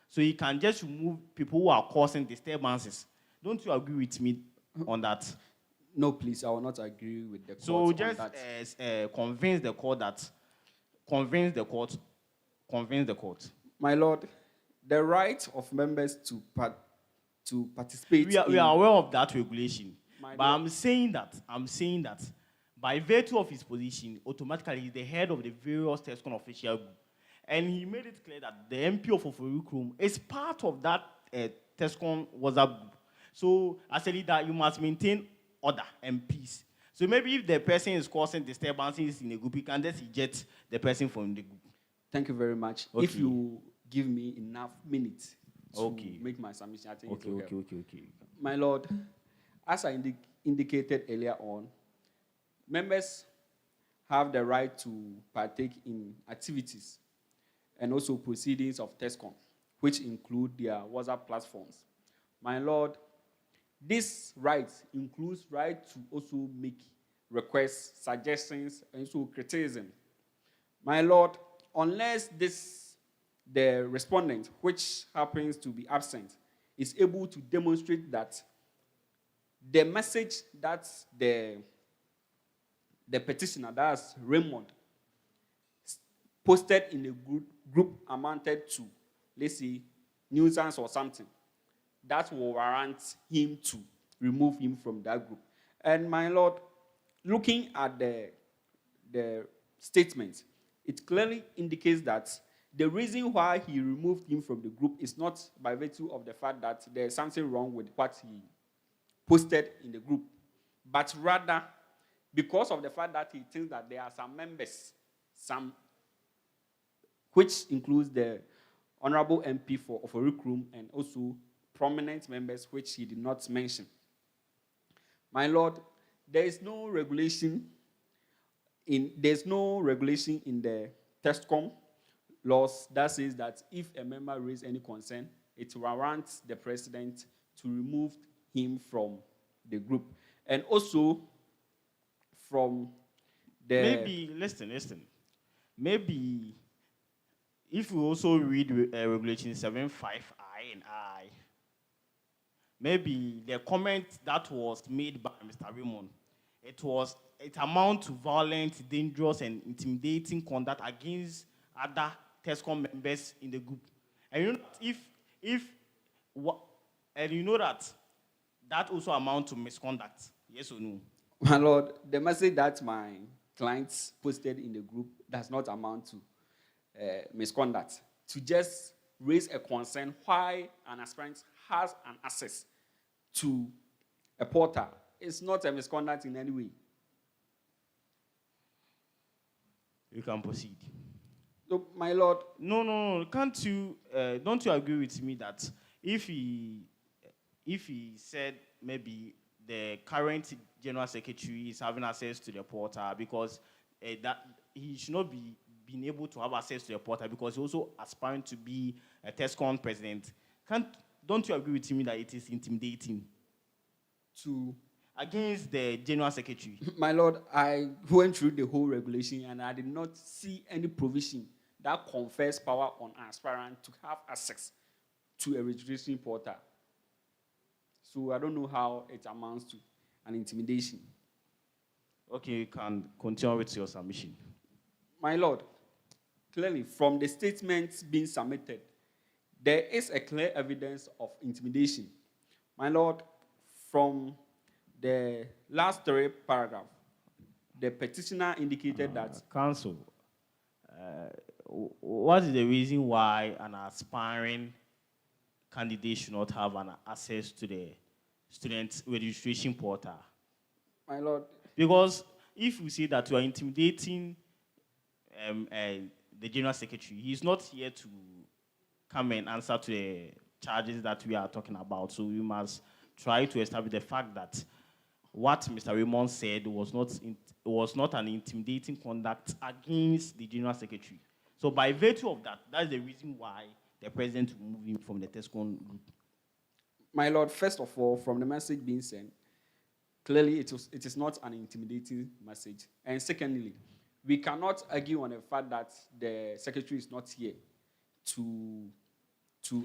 So he can just remove people who are causing disturbances. Don't you agree with me on that? No, please, I will not agree with the court So on just that. convince the court. My Lord, the right of members to participate We are aware of that regulation. My But Lord. I'm saying that by virtue of his position, automatically he's the head of the various Tescon official group. And he made it clear that the MP of Oforikrom is part of that Tescon WhatsApp group. So as a leader, you must maintain order and peace. So maybe if the person is causing disturbances in the group, you can just eject the person from the group. Thank you very much. Okay. If you give me enough minutes to Okay. make my submission, I think Okay. it will help. My Lord, as I indicated earlier on, members have the right to partake in activities and also proceedings of Tescon, which include their WhatsApp platforms. My Lord, this right includes right to also make requests, suggestions, and also criticism. My Lord, unless the respondent, which happens to be absent, is able to demonstrate that the message that the the petitioner, that's Raymond, posted in a group amounted to, let's say, nuisance or something, that will warrant him to remove him from that group. And my Lord, looking at the statement, it clearly indicates that the reason why he removed him from the group is not by virtue of the fact that there's something wrong with what he posted in the group, but rather because of the fact that he thinks that there are some members, which includes the Honorable MP of Orikrum and also prominent members which he did not mention. My Lord, there's no regulation in the Tescon laws that says that if a member raises any concern, it warrants the president to remove him from the group. And also from the... Maybe, listen. Maybe if we also read Regulation 7.5I and I, maybe the comment that was made by Mr. Raymond, it amounts to violent, dangerous, and intimidating conduct against other Tescon members in the group. And you know, you know that also amounts to misconduct. Yes or no? My Lord, the message that my clients posted in the group does not amount to misconduct. To just raise a concern why an aspirant has an access to a portal is not a misconduct in any way. You can proceed. So, my Lord. No. Can't you? Don't you agree with me that if he said maybe the current general secretary is having access to the portal because that he should not be being able to have access to the portal because he's also aspiring to be a Tescon president? Don't you agree with me that it is intimidating against the general secretary? My Lord, I went through the whole regulation and I did not see any provision that confers power on an aspirant to have access to a registration portal. So I don't know how it amounts to an intimidation. Okay, you can continue with your submission. My Lord, clearly from the statements being submitted, there is a clear evidence of intimidation. My Lord, from the last 3 paragraphs, the petitioner indicated that... Counsel, what is the reason why an aspiring candidate should not have an access to the student registration portal? My Lord. Because if we say that you are intimidating the general secretary, he is not here to come and answer to the charges that we are talking about. So we must try to establish the fact that what Mr. Raymond said was not an intimidating conduct against the general secretary. So by virtue of that, that's the reason why the president will move him from the Tescon group. My Lord, first of all, from the message being sent, clearly it is not an intimidating message. And secondly, we cannot argue on the fact that the secretary is not here to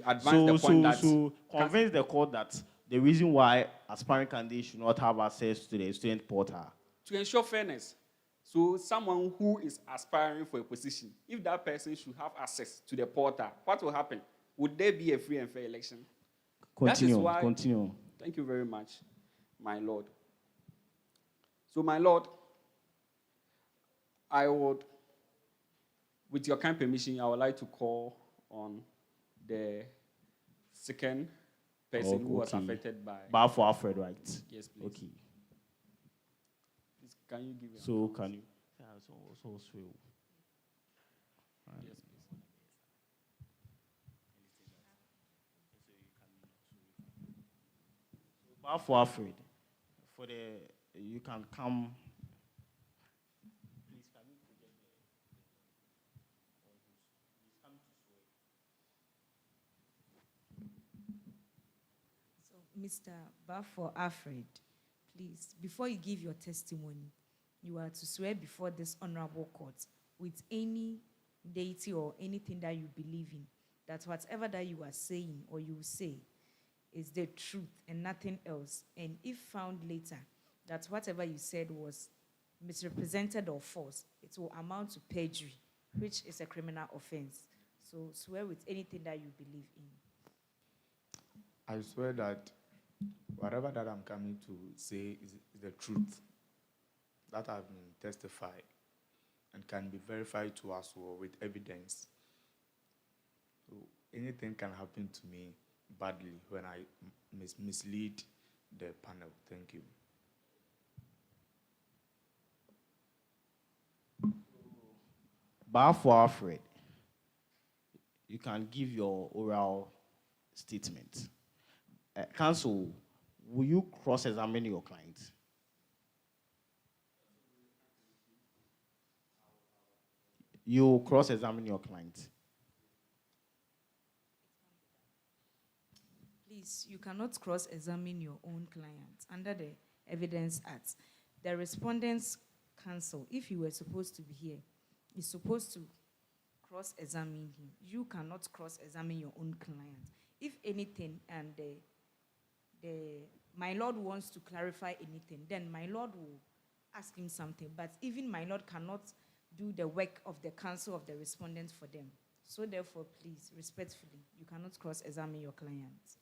advance the point that... So convince the court that the reason why aspiring candidates should not have access to the student portal. To ensure fairness. So someone who is aspiring for a position, if that person should have access to the portal, what will happen? Would there be a free and fair election? Continue. Thank you very much, my Lord. So, my Lord, I would, with your kind permission, I would like to call on the second person who was affected by... Balfour Alfred, right? Yes, please. Okay. Please, can you give... So, can you... Yes, please. Balfour Alfred, you can come... Please, can you project Mr. Balfour Alfred, please, before you give your testimony, you are to swear before this honorable court with any deity or anything that you believe in, that whatever that you are saying or you say is the truth and nothing else. And if found later that whatever you said was misrepresented or false, it will amount to perjury, which is a criminal offense. So swear with anything that you believe in. I swear that whatever that I'm coming to say is the truth, that I've been testified and can be verified to us well with evidence. So anything can happen to me badly when I mislead the panel. Thank you. But for Alfred, you can give your oral statement. Counsel, will you cross-examine your client? You cross-examine your client. Please, you cannot cross-examine your own client under the Evidence Act. The respondent's counsel, if you were supposed to be here, is supposed to cross-examine him. You cannot cross-examine your own client. If anything, and my lord wants to clarify anything, then my lord will ask him something. But even my lord cannot do the work of the counsel of the respondent for them. So therefore, please, respectfully, you cannot cross-examine your client.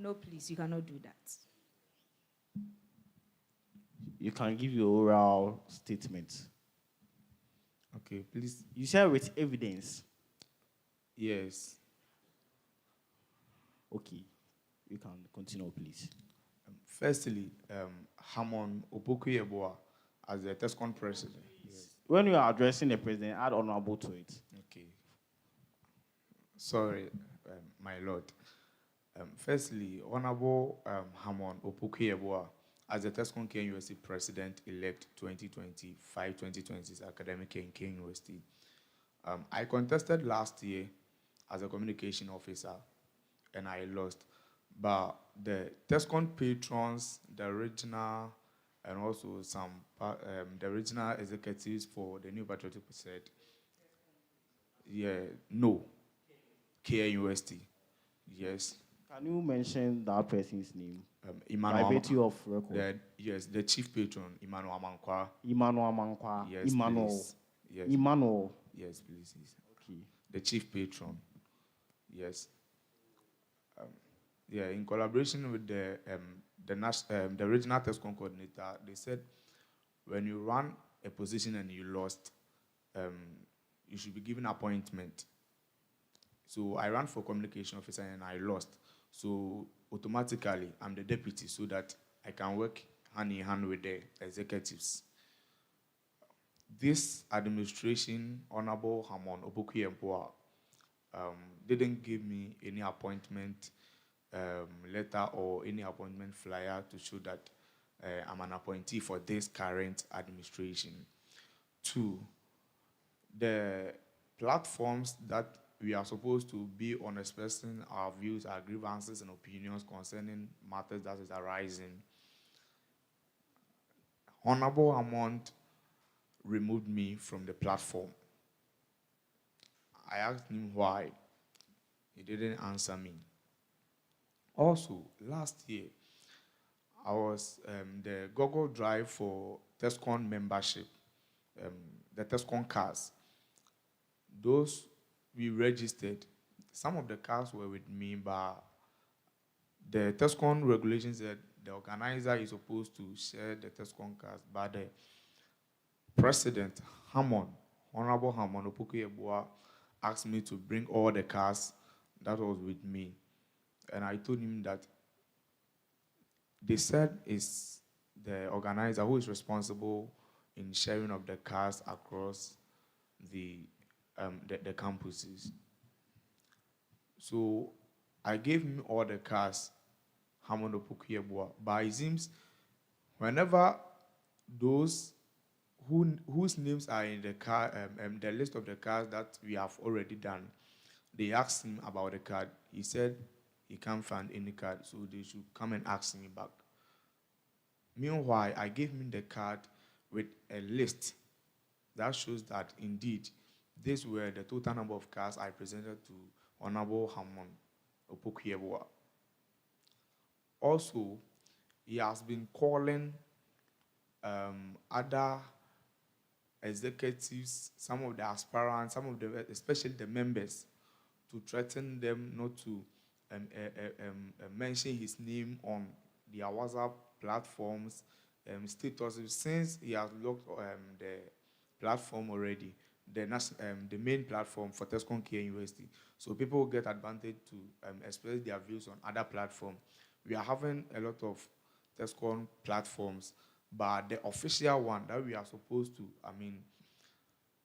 No, please, you cannot do that. You can give your oral statement. Okay, please. You said with evidence. Yes. Okay. You can continue, please. Firstly, Hammond Opoku-Yeboah as the Tescon president. Yes. When you are addressing the president, add honorable to it. Okay. Sorry, my lord. Firstly, Honorable Hammond Opoku-Yeboah as the Tescon University President-elect 2025-2026 academic year in King University. I contested last year as a communication officer, and I lost. But the Tescon patrons, the original, and also some the original executives for the New Patriotic said, yeah, no, KUST, yes. Can you mention that person's name? Emmanuel. Private of record. Yes, the chief patron, Emmanuel Amankwa. Emmanuel Amankwa. Yes, Emmanuel. please. Yes. Emmanuel. Yes, please. Okay. The chief patron. Yes. Yeah, in collaboration with the regional Tescon coordinator, they said when you run a position and you lost, you should be given appointment. So I ran for communication officer and I lost. So automatically, I'm the deputy so that I can work hand in hand with the executives. This administration, Honorable Hammond Opoku-Yeboah, didn't give me any appointment letter or any appointment flyer to show that I'm an appointee for this current administration. 2, the platforms that we are supposed to be on expressing our views, our grievances, and opinions concerning matters that is arising. Honorable Hammond removed me from the platform. I asked him why. He didn't answer me. Also, last year, I was the Google Drive for Tescon membership, the Tescon cars. Those we registered, some of the cars were with me, but the Tescon regulations said the organizer is supposed to share the Tescon cars, but the president, Hammond, Honorable Hammond Opoku-Yeboah, asked me to bring all the cars that was with me. And I told him that they said it's the organizer who is responsible in sharing of the cars across the campuses. So I gave him all the cars, Hammond Opoku-Yeboah, but it seems whenever those whose names are in the car, the list of the cars that we have already done, they asked him about the card. He said he can't find any card, so they should come and ask me back. Meanwhile, I gave him the card with a list that shows that indeed these were the total number of cars I presented to Honorable Hammond Opokuyewa. Also, he has been calling other executives, some of the aspirants, some of the, especially the members, to threaten them not to mention his name on their WhatsApp platforms, statuses. Since he has locked the platform already, the main platform for Tescon-Knust. So people get advantage to express their views on other platforms. We are having a lot of Tescon platforms, but the official one that we are supposed to,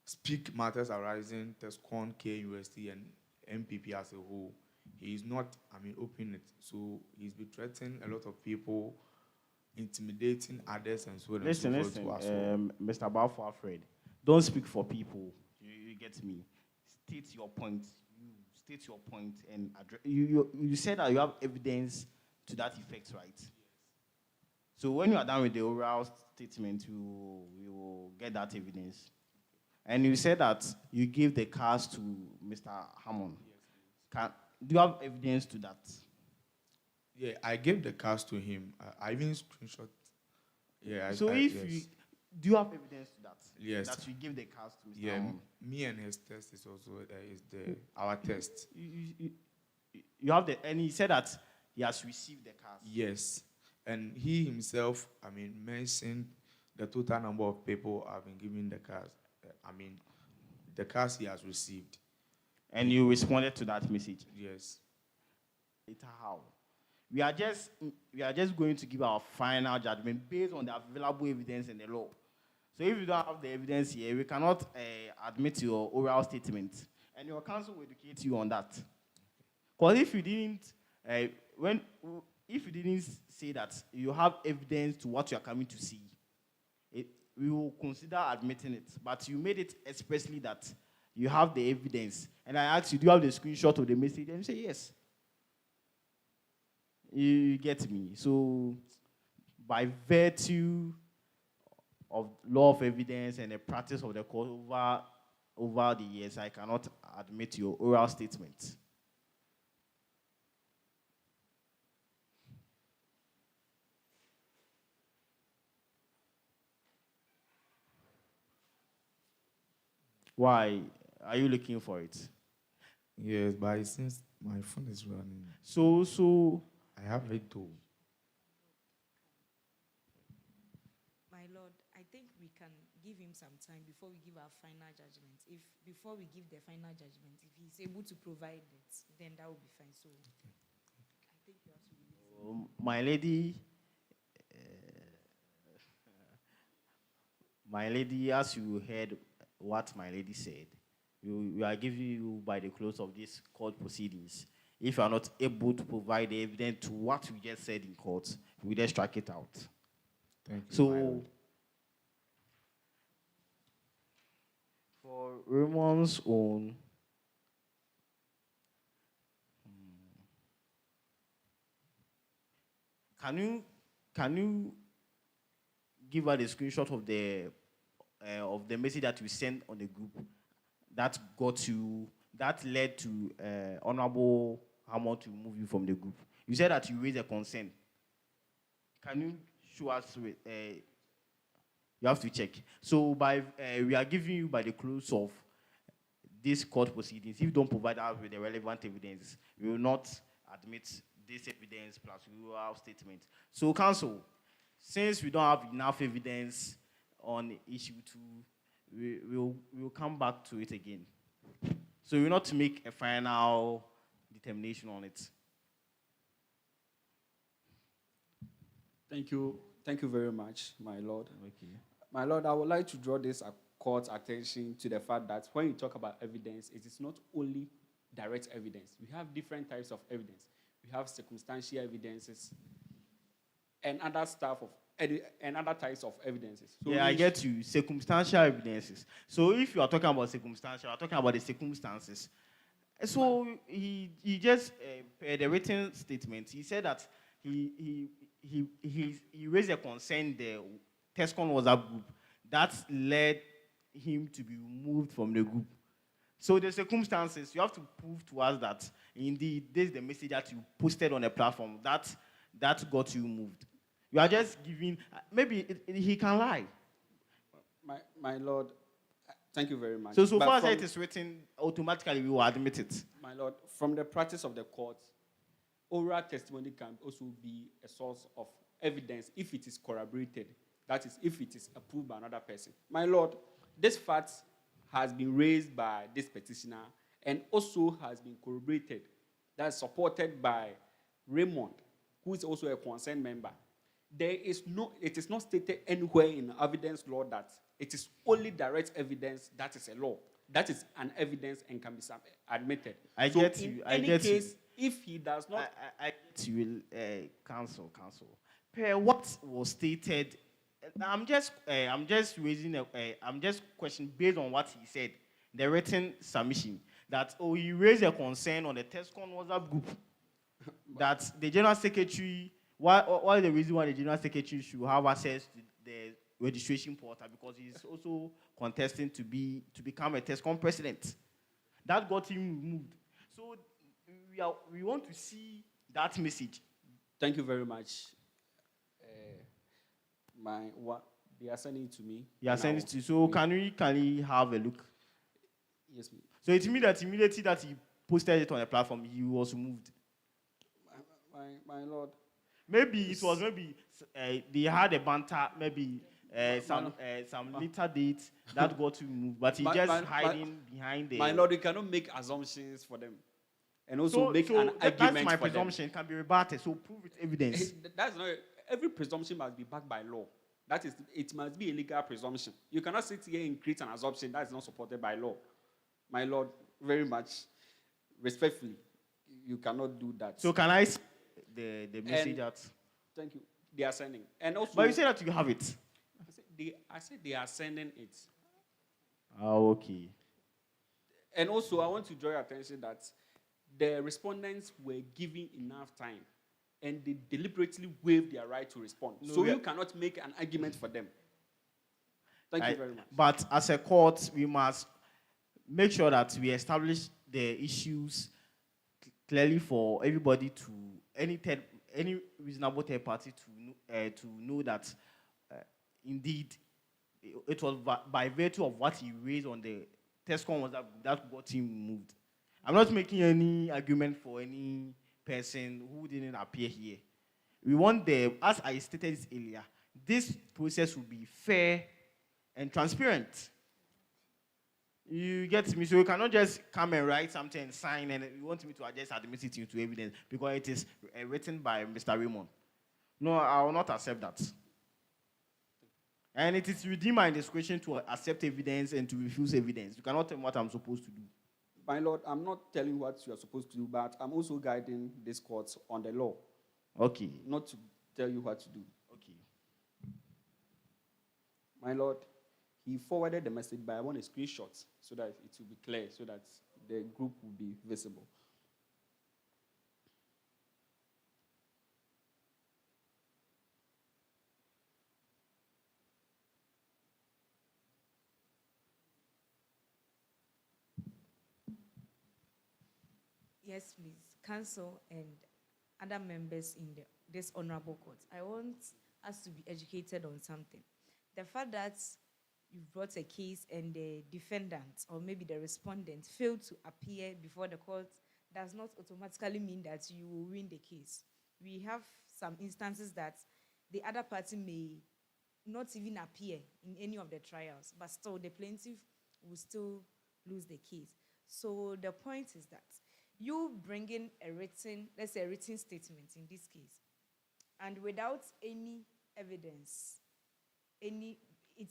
speak matters arising Tescon-Knust and MPP as a whole, he is not, opening it. So he's been threatening a lot of people, intimidating others, and so on and so forth. Listen, Mr. Balfour Alfred, don't speak for people. You get me. State your point. You state your point, and you said that you have evidence to that effect, right? Yes. So when you are done with the oral statement, you will get that evidence. And you said that you gave the cars to Mr. Hammond. Yes. Do you have evidence to that? Yeah, I gave the cars to him. I even screenshot. Yeah. So do you have evidence to that? Yes. That you give the cars to Mr. Yeah, Hammond? me and his test is also our test. You have and he said that he has received the cars. Yes, and he himself, mentioned the total number of people have been given the cars. The cars he has received. And you responded to that message? Yes. Later, how? We are just going to give our final judgment based on the available evidence in the law. So if you don't have the evidence here, we cannot admit your oral statement, and your counsel will educate you on that. Because if you didn't say that you have evidence to what you are coming to see, we will consider admitting it. But you made it expressly that you have the evidence, and I asked you, do you have the screenshot of the message? And you say yes. You get me? So, by virtue of law of evidence and the practice of the court over the years, I cannot admit your oral statement. Why? Are you looking for it? Yes, but since my phone is running. So I have it too. My Lord, I think we can give him some time before we give our final judgment. Before we give the final judgment, if he's able to provide it, then that will be fine. So I think you have to release it. My lady, as you heard what my lady said, we are giving you by the close of this court proceedings. If you are not able to provide the evidence to what we just said in court, we just strike it out. Thank you. So, for Raymond's own, can you give her the screenshot of the message that we sent on the group that led to Honorable Hammond to remove you from the group? You said that you raised a concern. Can you show us? You have to check. So we are giving you by the close of this court proceedings. If you don't provide us with the relevant evidence, we will not admit this evidence plus oral statement. So, counsel, since we don't have enough evidence on issue 2, we'll come back to it again. So we will not make a final determination on it. Thank you. Thank you very much, my Lord. Okay. My Lord, I would like to draw this court's attention to the fact that when you talk about evidence, it is not only direct evidence. We have different types of evidence. We have circumstantial evidences and other types of evidences. So I get you. Circumstantial evidences. So if you are talking about circumstantial, you are talking about the circumstances. So he just, per the written statement, he said that he he raised a concern, the Tescon WhatsApp group, that led him to be removed from the group. So the circumstances, you have to prove to us that indeed this is the message that you posted on a platform that got you moved. You are just giving, maybe he can lie. My Lord, thank you very much. So But far as from- it is written, automatically we will admit it. My Lord, from the practice of the court, oral testimony can also be a source of evidence if it is corroborated. That is, if it is approved by another person. My Lord, this fact has been raised by this petitioner and also has been corroborated. That's supported by Raymond, who is also a concerned member. It is not stated anywhere in evidence law that it is only direct evidence that is a law. That is an evidence and can be admitted. I So get in you. I any get case, if he does not, I get you, counsel. Per what was stated, I'm just raising I'm just questioning based on what he said, the written submission, that he raised a concern on the Tescon WhatsApp group that the general secretary, why the reason why the general secretary should have access to the registration portal, because he's also contesting to become a Tescon president. That got him removed. So we want to see that message. thank you very much. They are sending it to me. He has and sent I it to you. will- So can we have a look? Yes, ma'am. So it means that immediately that he posted it on the platform, he was removed. My Lord. Maybe it was they had a banter, maybe some later date that got removed, but he just hiding behind the. My Lord, you cannot make assumptions for them. And also make an that's argument my for presumption. Can be rebutted. So prove with evidence. them. That's not every presumption must be backed by law. That is, it must be a legal presumption. You cannot sit here and create an assumption that is not supported by law. My Lord, very much respectfully, you cannot do that. So can I see the message And- that? Thank you. They are sending. And also, But you say that you have it. I said they are sending it. Oh, okay. And also, I want to draw your attention that the respondents were given enough time and they deliberately waived their right to respond. No, So we are- you cannot make an argument for them. Thank you very much. But as a court, we must make sure that we establish the issues clearly for everybody to any reasonable third party to know that indeed it was by virtue of what he raised on the Tescon that got him moved. I'm not making any argument for any person who didn't appear here. We want as I stated this earlier, this process will be fair and transparent. You get me? So you cannot just come and write something and sign, and you want me to just admit it into evidence because it is written by Mr. Raymond. No, I will not accept that. And it is within my discretion to accept evidence and to refuse evidence. You cannot tell me what I'm supposed to do. My Lord, I'm not telling what you are supposed to do, but I'm also guiding this court on the law, Okay. not to tell you what to do. Okay. My Lord, he forwarded the message, but I want a screenshot so that it will be clear, so that the group will be visible. Yes, please. Council and other members in this honorable court. I want us to be educated on something. The fact that you brought a case and the defendant or maybe the respondent failed to appear before the court does not automatically mean that you will win the case. We have some instances that the other party may not even appear in any of the trials, but still the plaintiff will still lose the case. So the point is that you bring in a written, let's say a written statement in this case, and without any evidence, it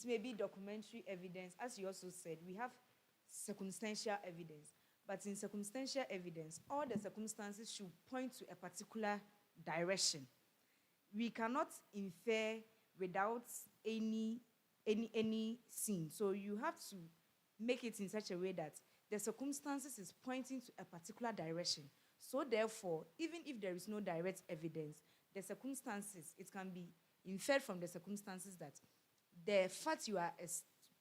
may be documentary evidence, as you also said, we have circumstantial evidence. But in circumstantial evidence, all the circumstances should point to a particular direction. We cannot infer without any scene. So you have to make it in such a way that the circumstances is pointing to a particular direction. So therefore, even if there is no direct evidence, the circumstances, it can be inferred from the circumstances that the fact you are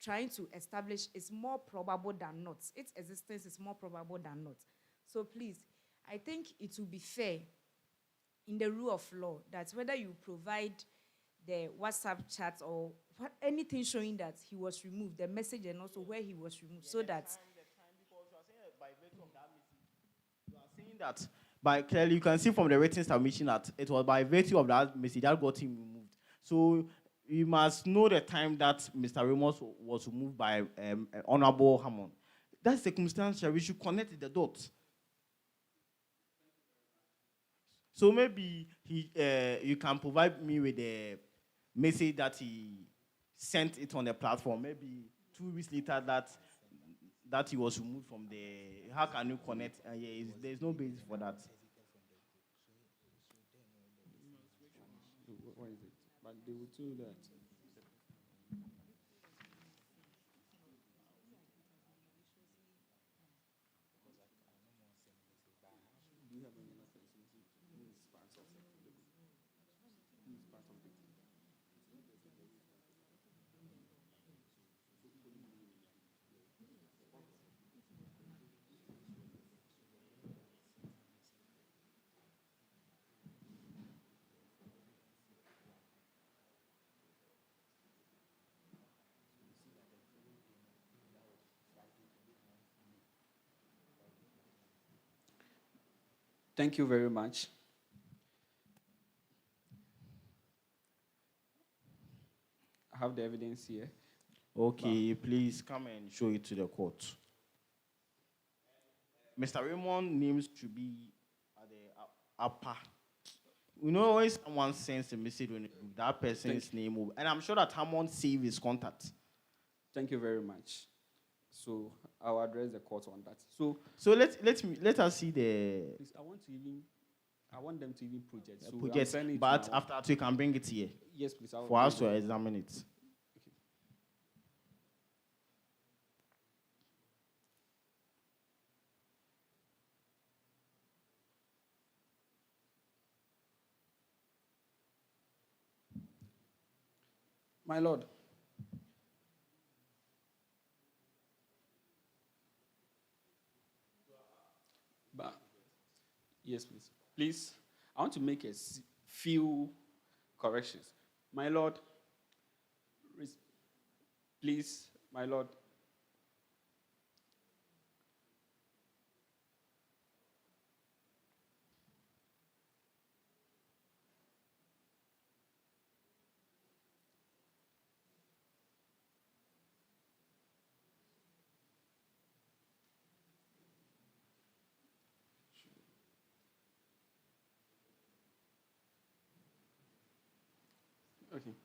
trying to establish is more probable than not. Its existence is more probable than not. So please, I think it will be fair in the rule of law that whether you provide the WhatsApp chat or anything showing that he was removed, the message and also where he was removed, so that you are saying that by clearly you can see from the written submission that it was by virtue of that message that got him removed. So you must know the time that Mr. Ramos was removed by Honorable Hammond. That's circumstantial. We should connect the dots. So maybe you can provide me with the message that he sent it on the platform. Maybe 2 weeks later that he was removed from the. How can you connect? There's no basis for that. What is it? But they will do that. Do you have any other person who is part of the group? Who is part of the group? Thank you very much. I have the evidence here. Okay, please come and show it to the court. Mr. Raymond names should be at the upper. You know, when someone sends a message on that person's name, and I'm sure that Hammond saved his contact. Thank you very much. So I'll address the court on that. So let us see the. Please, I want them to even project. So project, but after that, you can bring it here. Yes, please. For us to examine it. Okay. My Lord, yes, please. Please, I want to make a few corrections. My Lord, please, my Lord. Okay.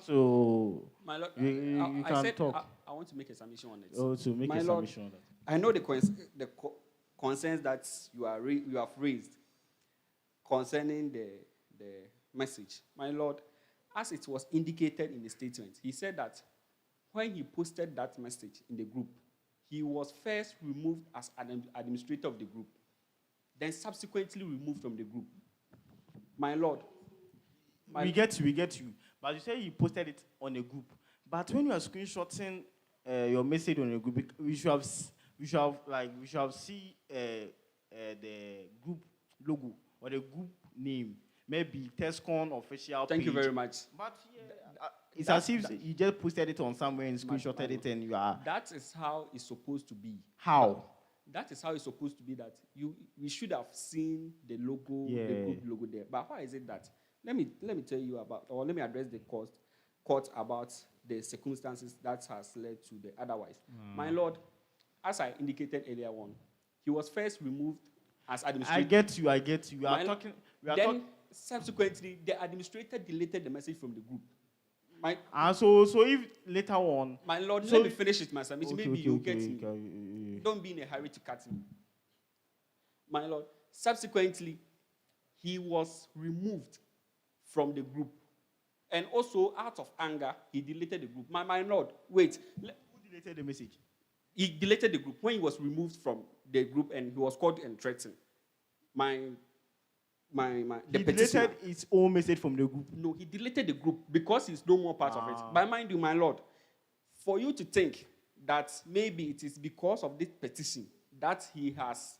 So, my Lord, you I can said talk. I want to make a submission on it. Oh, to make my a Lord, submission on that. I know the concerns that you have raised concerning the message. My Lord, as it was indicated in the statement, he said that when he posted that message in the group, he was first removed as an administrator of the group, then subsequently removed from the group. My Lord. We get you. But you say you posted it on a group. But when you are screenshotting your message on a group, we should have see the group logo or the group name. Maybe Tescon official Thank page. you very much. But it's as if you just posted it on somewhere and screenshotted it and you are. That is how it's supposed to be. How? That is how it's supposed to be. That we should have seen the logo, the group logo there. But why is it that? Let me tell you about, or let me address the court about the circumstances that has led to the otherwise. My Lord, as I indicated earlier on, he was first removed as administrator. I get you. Then subsequently, the administrator deleted the message from the group. So if later on, my Lord, so let me finish it, my son. Maybe you'll get me. Don't be in a hurry to cut me. My Lord, subsequently, he was removed from the group. And also, out of anger, he deleted the group. My Lord, wait. Who deleted the message? He deleted the group. When he was removed from the group and he was called and threatened, the He petitioner. deleted his own message from the group. No, he deleted the group because he's no more part of it. But mind you, my Lord, for you to think that maybe it is because of this petition that he has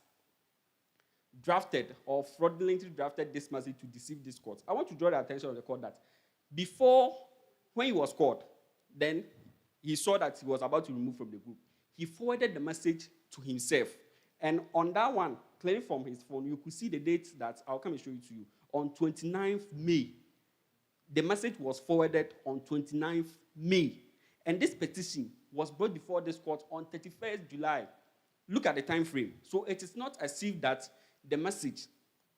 drafted or fraudulently drafted this message to deceive this court, I want to draw the attention of the court that before, when he was called, then he saw that he was about to remove from the group. He forwarded the message to himself. And on that one, clearly from his phone, you could see the date that I'll come and show it to you. On 29th May, the message was forwarded on 29th May. And this petition was brought before this court on 31st July. Look at the time frame. So it is not as if that the message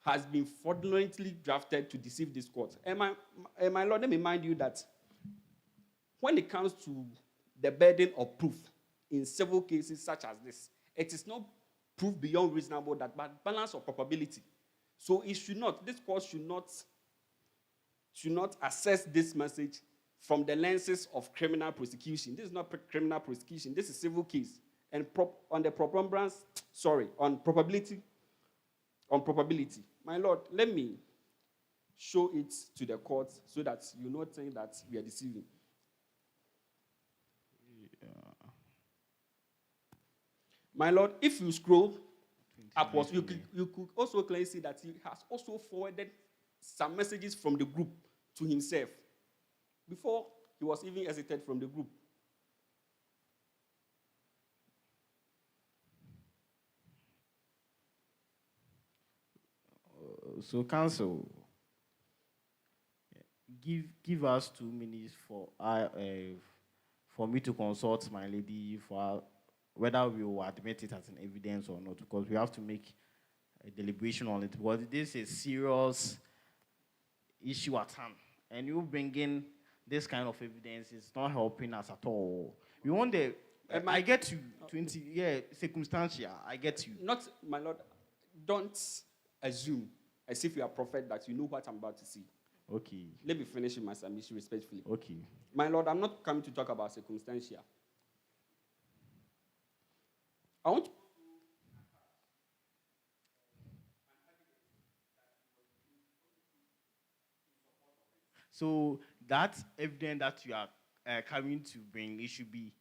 has been fraudulently drafted to deceive this court. And my Lord, let me remind you that when it comes to the burden of proof in several cases such as this, it is not proof beyond reasonable doubt, but balance of probability. So it should not, this court should not assess this message from the lenses of criminal prosecution. This is not criminal prosecution. This is civil case. And on probability. My Lord, let me show it to the court so that you not think that we are deceiving. My Lord, if you scroll upwards, you could also clearly see that he has also forwarded some messages from the group to himself before he was even exited from the group. So, counsel, give us 2 minutes for me to consult my lady for whether we will admit it as an evidence or not, because we have to make a deliberation on it. Because this is a serious issue at hand, and you bringing this kind of evidence is not helping us at all. We want the. I get you. 20, circumstantial. I get you. Not, my Lord. Don't assume, as if you are a prophet, that you know what I'm about to say. Okay. Let me finish with my submission respectfully. Okay. My Lord, I'm not coming to talk about circumstantial. I want to. So that evidence that you are coming to bring, it should be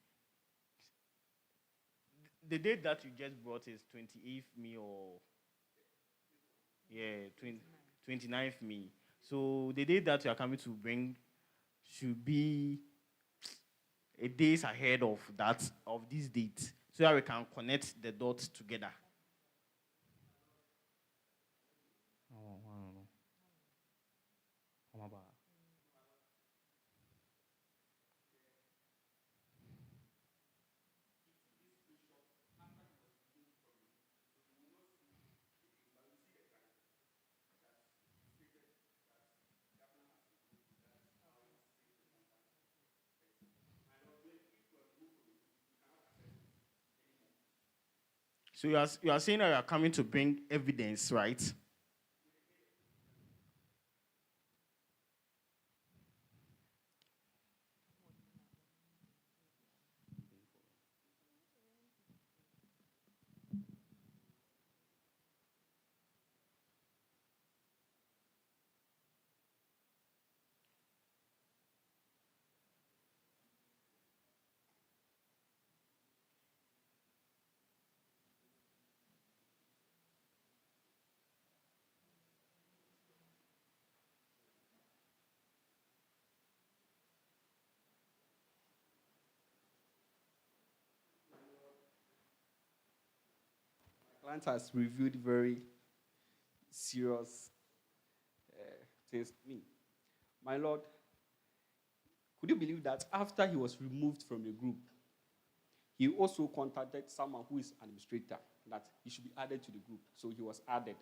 the date that you just brought is 28th May or 29th May. So the date that you are coming to bring should be a days ahead of this date, so that we can connect the dots together. So you are saying that you are coming to bring evidence, right? Client has reviewed very serious things to me. My Lord, could you believe that after he was removed from the group, he also contacted someone who is administrator that he should be added to the group. So he was added.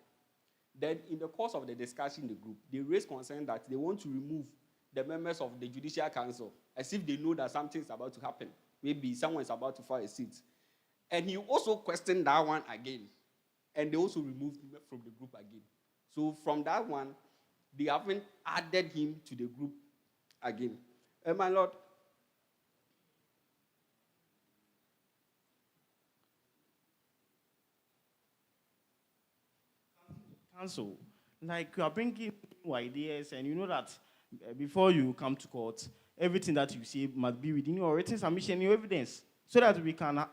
Then in the course of the discussion in the group, they raised concern that they want to remove the members of the Judicial Council as if they know that something is about to happen. Maybe someone is about to file a suit. And he also questioned that one again. And they also removed him from the group again. So from that one, they haven't added him to the group again. My Lord, Counsel, like you are bringing new ideas, and you know that before you come to court, everything that you say must be within your written submission, your evidence, so that we can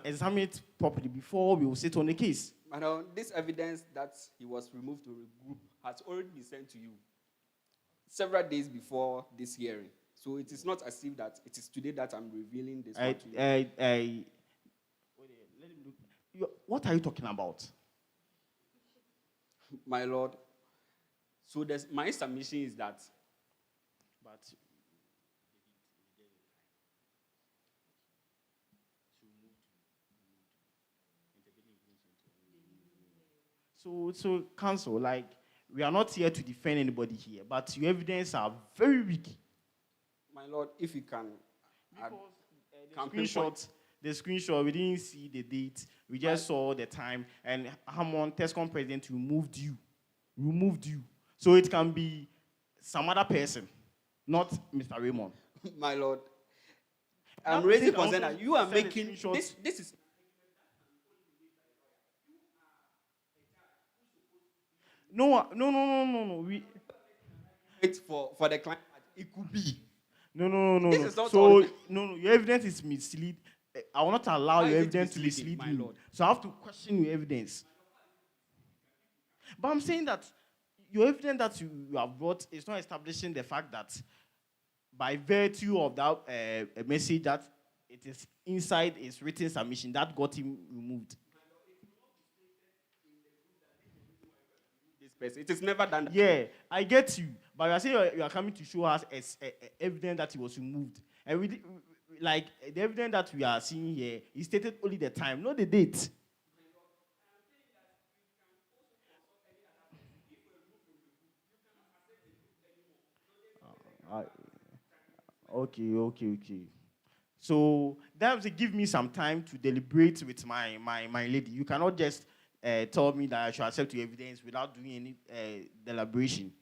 examine it properly before we will sit on the case. Madam, this evidence that he was removed to the group has already been sent to you several days before this hearing. So it is not as if that it is today that I'm revealing this one to you. Let him look. What are you talking about? My lord, so my submission is that But so counsel, like we are not here to defend anybody here, but your evidence are very weak. my lord, if you can add, Because the screenshot, we didn't see the date, we just saw the time, and Hammond, Tescon president, removed you. So it can be some other person, not Mr. Raymond. my lord, I'm That raising person concern also that you are sent a making screenshot. this is No. it for the client. It could be. No. This is not So all. no, your evidence is mislead. I will not allow Why your is it evidence to misleading, mislead my me. lord? So I have to question your evidence. But I'm saying that your evidence that you have brought is not establishing the fact that by virtue of that message that it is inside his written submission that got him removed. This person. It is never done that. Yeah, I get you. But you are saying you are coming to show us as evidence that he was removed. And like the evidence that we are seeing here, he stated only the time, not the date. Uh, okay. So that will give me some time to deliberate with my lady. You cannot just tell me that I should accept your evidence without doing any deliberation.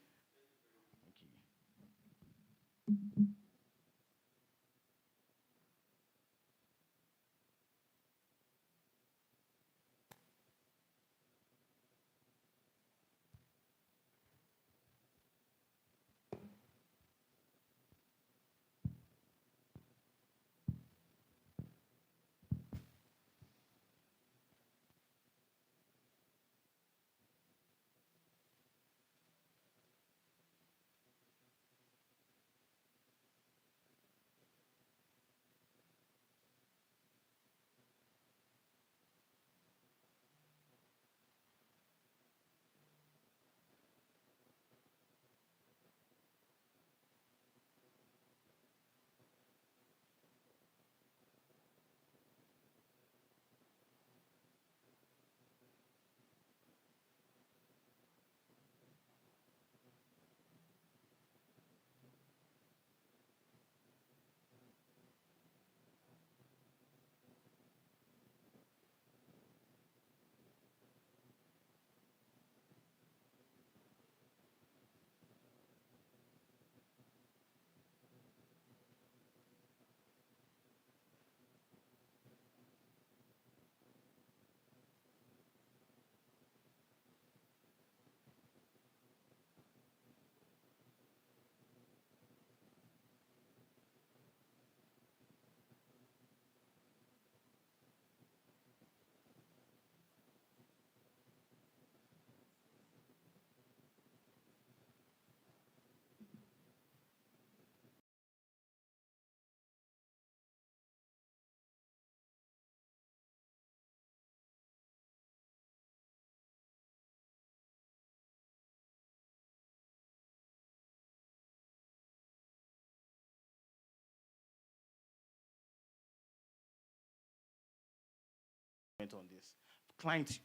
On this client,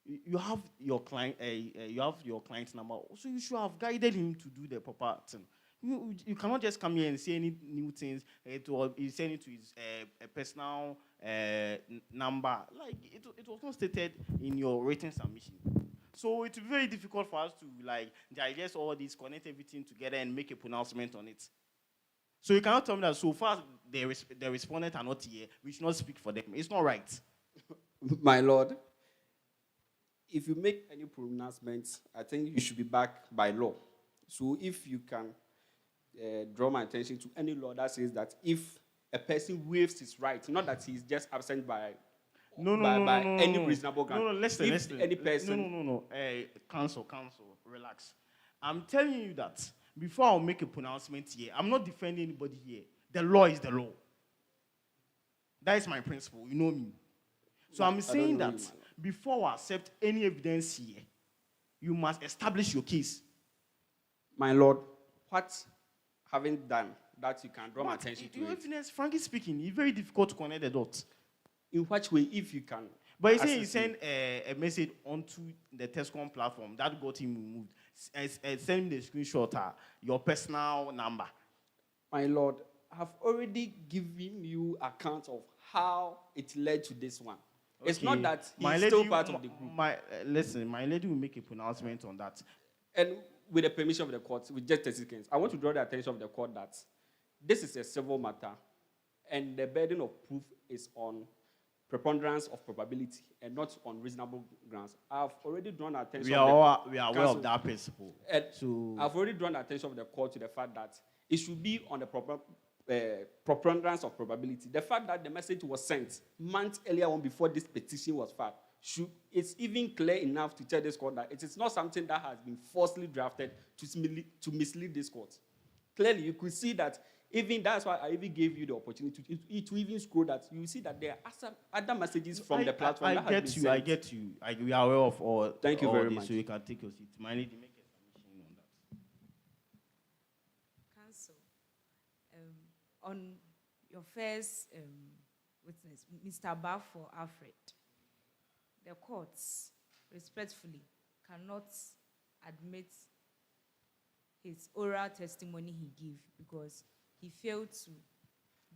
you have your client, you have your client's number, so you should have guided him to do the proper thing. You cannot just come here and say any new things. You send it to his personal number. Like it was not stated in your written submission. So it's very difficult for us to like digest all this, connect everything together, and make a pronouncement on it. So you cannot tell me that so far the respondent are not here, we should not speak for them. It's not right. My lord, if you make any pronouncements, I think you should be backed by law. So if you can draw my attention to any law that says that if a person waives his right, not that he's just absent by any reasonable ground. No, listen, if listen. any person, No. Counsel, relax. I'm telling you that before I'll make a pronouncement here, I'm not defending anybody here. The law is the law. That is my principle. You know me. So I'm saying that before I accept any evidence here, you must establish your case. my lord, what having done that you can draw my attention to Your it? evidence, frankly speaking, it's very difficult to connect the dots. In which way, if you can? But he sent a message onto the Tescon platform that got him removed. Send him the screenshot, your personal number. My lord, I've already given you account of how it led to this one. Okay. It's not that he's still part of the group. Listen, my lady will make a pronouncement on that. And with the permission of the court, with just 30 seconds, I want to draw the attention of the court that this is a civil matter, and the burden of proof is on preponderance of probability and not on reasonable grounds. I've already drawn attention. We are aware of that principle. So I've already drawn the attention of the court to the fact that it should be on the preponderance of probability. The fact that the message was sent months earlier on before this petition was filed, it's even clear enough to tell this court that it is not something that has been falsely drafted to mislead this court. Clearly, you could see that. Even that's why I even gave you the opportunity to even scroll that. You see that there are other messages from the platform that has been sent. I get you. We are aware of all. Thank you all very this, much. So you can take your seat. My lady, make a submission on that. Counsel, on your first witness, Mr. Bar for Alfred, the courts respectfully cannot admit his oral testimony he gave because he failed to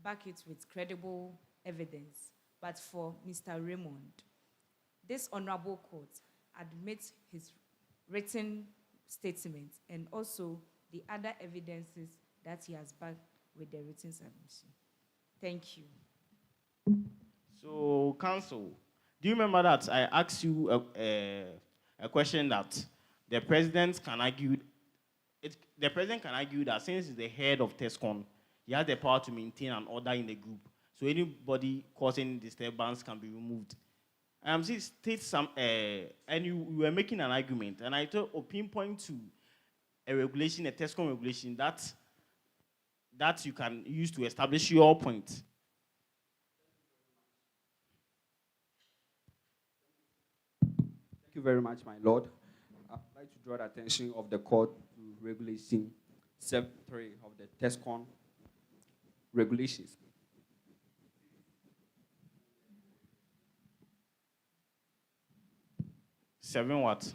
back it with credible evidence. But for Mr. Raymond, this honorable court admits his written statement and also the other evidences that he has backed with the written submission. Thank you. So, counsel, do you remember that I asked you a question that the president can argue? The president can argue that since he's the head of Tescon, he has the power to maintain an order in the group. So anybody causing disturbance can be removed. State some, and you were making an argument, and I told pinpoint to a regulation, a Tescon regulation that you can use to establish your point. Thank you very much, my lord. I'd like to draw the attention of the court to Regulation 7.3 of the Tescon regulations. Seven what?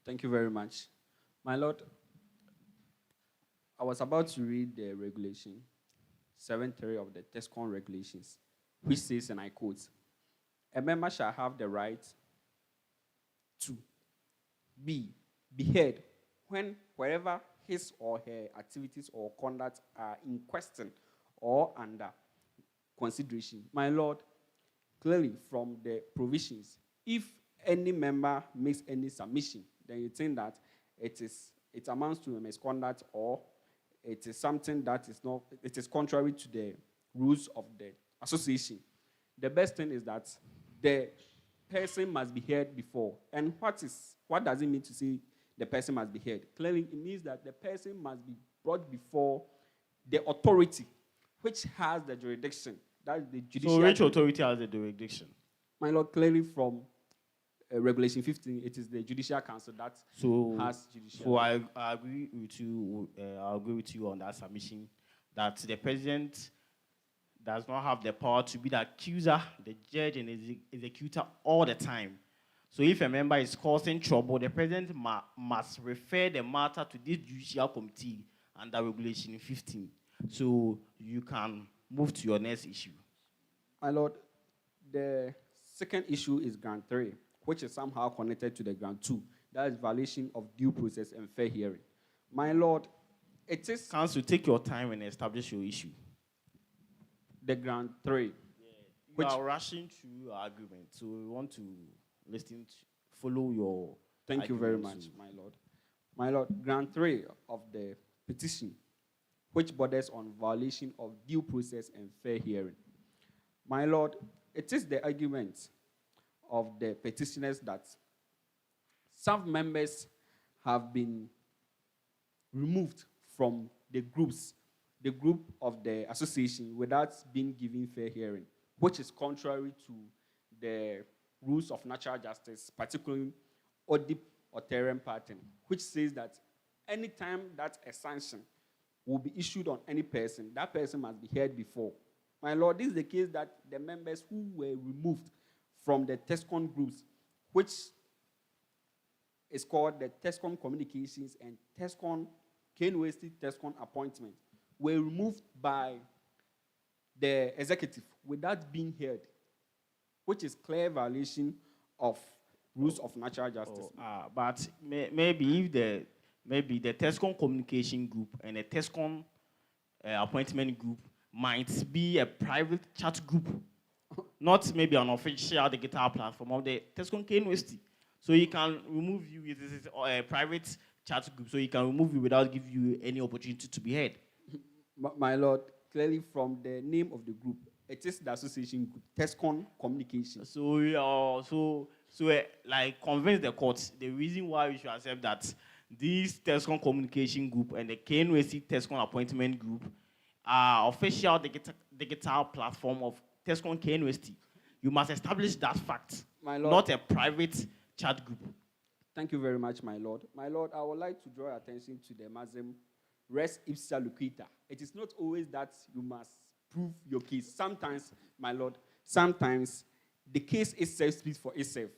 Thank you very much. My lord, I was about to read the regulation 7.3 of the Tescon regulations, which says, and I quote, a member shall have the right to be heard wherever his or her activities or conduct are in question or under consideration. My lord, clearly from the provisions, if any member makes any submission, then you think that it amounts to a misconduct or it is something that is not, it is contrary to the rules of the association. The best thing is that the person must be heard before. And what does it mean to say the person must be heard? Clearly, it means that the person must be brought before the authority, which has the jurisdiction. That is the judicial. So which authority has the jurisdiction? My lord, clearly from Regulation 15, it is the Judicial Council that has judicial. So I agree with you. I agree with you on that submission that the president does not have the power to be the accuser, the judge, and executor all the time. So if a member is causing trouble, the president must refer the matter to this judicial committee under Regulation 15. So you can move to your next issue. My Lord, the second issue is Grant 3, which is somehow connected to the Grant 2. That is violation of due process and fair hearing. My Lord, it is... Counsel, take your time and establish your issue. The Grant 3. You are rushing through your argument, so we want to listen to, follow your Thank you very much, my Lord. My Lord, Grant 3 of the petition, which borders on violation of due process and fair hearing. My Lord, it is the argument of the petitioners that some members have been removed from the group of the association without being given fair hearing, which is contrary to the rules of natural justice, particularly Odip or Terem pattern, which says that any time that a sanction will be issued on any person, that person must be heard before. My Lord, this is the case that the members who were removed from the Tescon groups, which is called the Tescon Communications and Tescon-Knust Tescon appointment, were removed by the executive without being heard, which is clear violation of rules of natural justice. But maybe if the Tescon Communication Group and the Tescon Appointment Group might be a private chat group, not maybe an official digital platform of the Tescon-Knust. So he can remove you with this a private chat group, so he can remove you without giving you any opportunity to be heard. My Lord, clearly from the name of the group, it is the association group, Tescon Communication. So like convince the courts the reason why we should accept that this Tescon Communication Group and the Knust Tescon Appointment Group are official digital platform of Tescon-Knust. You must establish that fact, my Lord, not a private chat group. Thank you very much, my Lord. My Lord, I would like to draw your attention to the maxim res ipsa loquitur. It is not always that you must prove your case. Sometimes, my Lord, sometimes the case itself speaks for itself.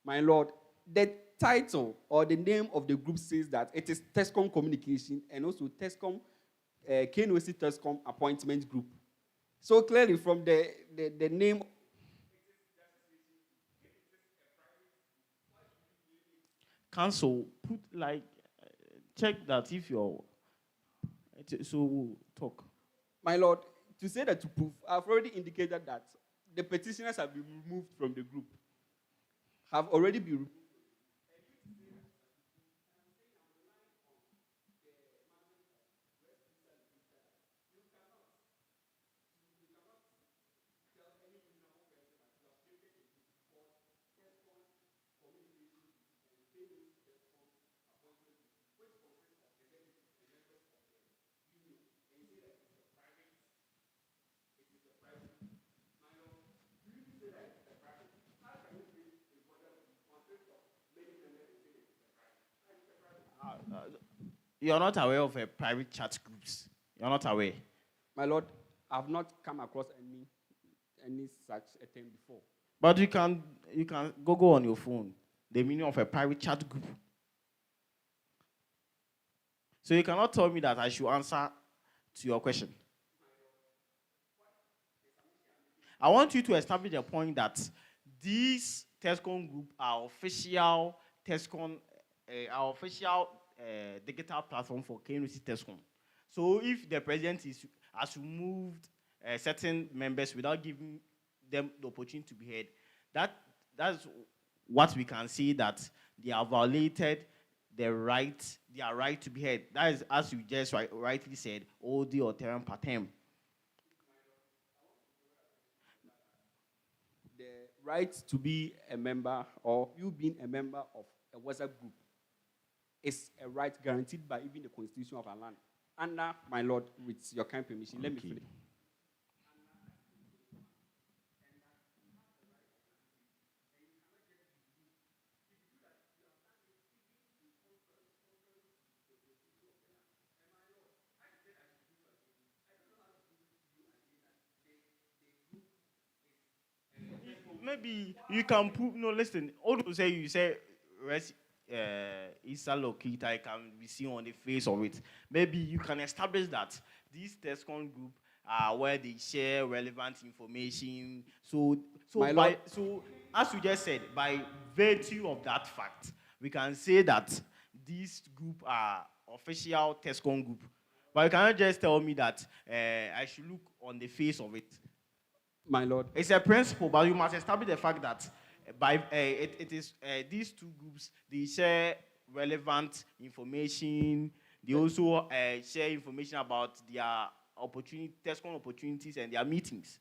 My Lord, the title or the name of the group says that it is Tescon Communication and also Tescon Knust Tescon Appointment Group. So clearly from the name. Counsel, check that if you're, so we'll talk. My Lord, to say that to prove, I've already indicated that the petitioners have been removed from the group. Have already been removed. You're not aware of private chat groups. You're not aware. My Lord, I've not come across any such a thing before. But you can Google on your phone the meaning of a private chat group. So you cannot tell me that I should answer to your question. I want you to establish the point that these Tescon group are official Tescon, digital platform for Knust Tescon. So if the president has removed certain members without giving them the opportunity to be heard, that's what we can see, that they have violated their right to be heard. That is, as you just rightly said, OD or terem patem. The right to be a member, or you being a member of a WhatsApp group, is a right guaranteed by even the Constitution of our land. Under, my Lord, with your kind permission, let me finish. maybe you can prove. No, listen. Although you say Isa Lokita can be seen on the face of it. Maybe you can establish that this Tescon group where they share relevant information. My lord. So as you just said, by virtue of that fact, we can say that this group are official Tescon group. But you cannot just tell me that I should look on the face of it. My lord. It's a principle, but you must establish the fact that it is these two groups, they share relevant information. They also share information about their Tescon opportunities and their meetings.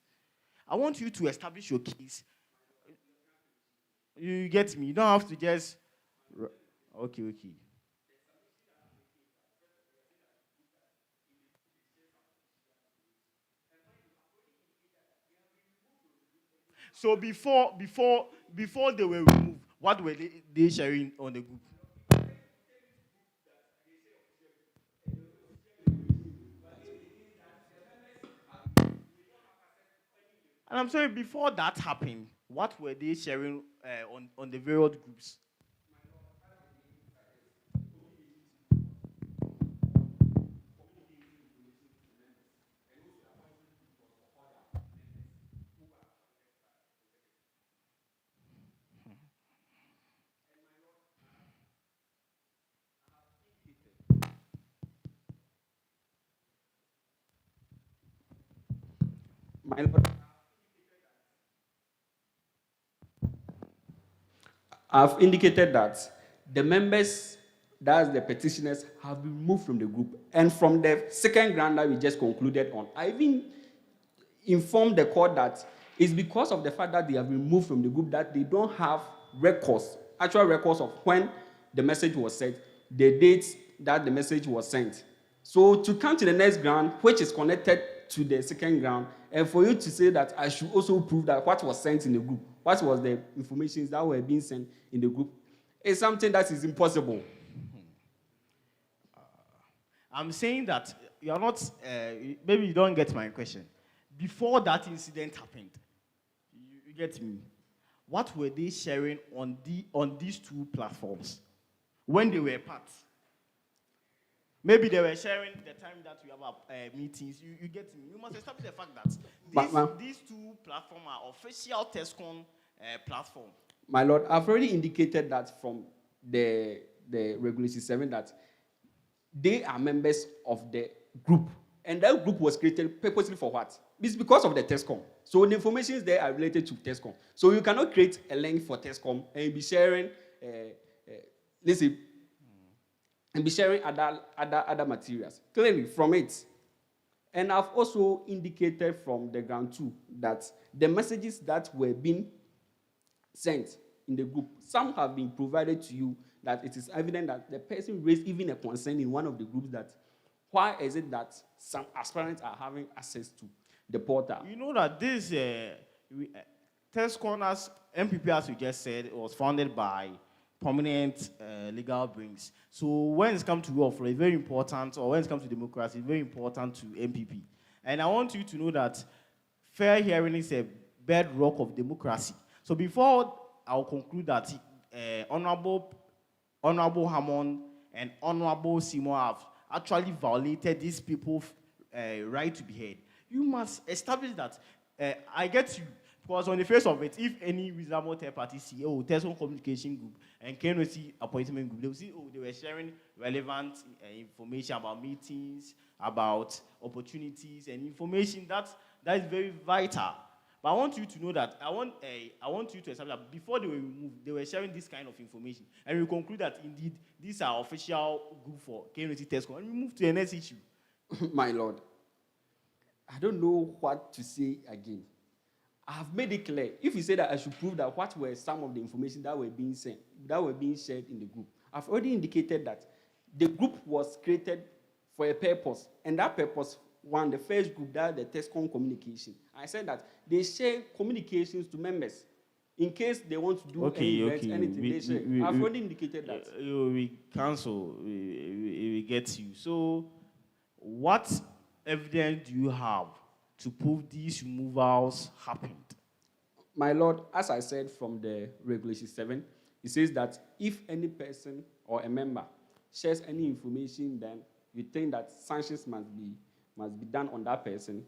I want you to establish your case. You get me? You don't have to just... Okay. So before they were removed, what were they sharing on the group? And I'm sorry, before that happened, what were they sharing on the various groups? My lord. I've indicated that the members, that's the petitioners, have been removed from the group. And from the second ground that we just concluded on, I even informed the court that it's because of the fact that they have been removed from the group that they don't have actual records of when the message was sent, the dates that the message was sent. So to come to the next ground, which is connected to the second ground, and for you to say that I should also prove that what was sent in the group, what was the information that were being sent in the group, is something that is impossible. I'm saying that you're not, maybe you don't get my question. Before that incident happened, you get me? What were they sharing on these two platforms when they were part? Maybe they were sharing the time that we have meetings. You get me? You must establish the fact that these two platforms are official Tescon platform. My lord, I've already indicated that from the Regulation 7 that they are members of the group. And that group was created purposely for what? It's because of the Tescom. So the information there are related to Tescom. So you cannot create a link for Tescom and be sharing, and be sharing other materials. Clearly from it. And I've also indicated from the ground too that the messages that were being sent in the group, some have been provided to you that it is evident that the person raised even a concern in one of the groups that why is it that some aspirants are having access to the portal? You know that this Tescon-Knust MPP, as you just said, was founded by prominent legal brains. So when it comes to rule of law, it's very important, or when it comes to democracy, it's very important to MPP. And I want you to know that fair hearing is a bedrock of democracy. So before I'll conclude that Honorable Hammond and Honorable Seymour have actually violated these people's right to be heard, you must establish that. I get you. Because on the face of it, if any reasonable third party see, Tescon Communication Group and KNOC Appointment Group, they will see, they were sharing relevant information about meetings, about opportunities, and information that is very vital. But I want you to know that I want you to establish that before they were removed, they were sharing this kind of information, and we conclude that indeed these are official group for KNOC Tescon, and we move to the next issue. My lord, I don't know what to say again. I have made it clear. If you say that I should prove that what were some of the information that were being sent, that were being shared in the group, I've already indicated that the group was created for a purpose, and that purpose, one, the first group, that the Tescon communication. I said that they share communications to members in case they want to do anything. They share. I've already indicated that. We cancel. We get you. So, what evidence do you have to prove these removals happened? My Lord, as I said from the Regulation 7, it says that if any person or a member shares any information, then you think that sanctions must be done on that person,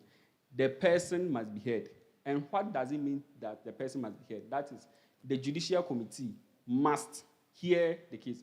the person must be heard. And what does it mean that the person must be heard? That is, the Judicial Committee must hear the case.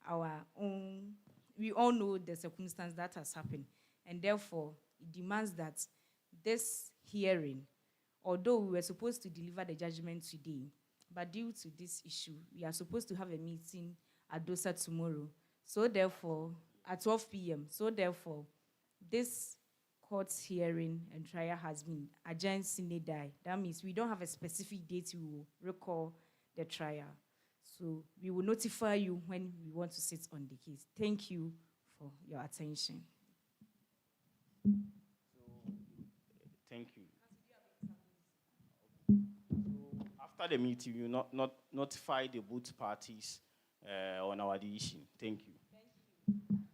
our own, we all know the circumstance that has happened. And therefore, it demands that this hearing, although we were supposed to deliver the judgment today, but due to this issue, we are supposed to have a meeting at Dosa tomorrow. So therefore, at 12 p.m. So therefore, this court's hearing and trial has been adjourned sine die. That means we don't have a specific date we will recall the trial. So we will notify you when we want to sit on the case. Thank you for your attention. Thank you. So after the meeting, you not notify the both parties on our decision. Thank you. Thank you.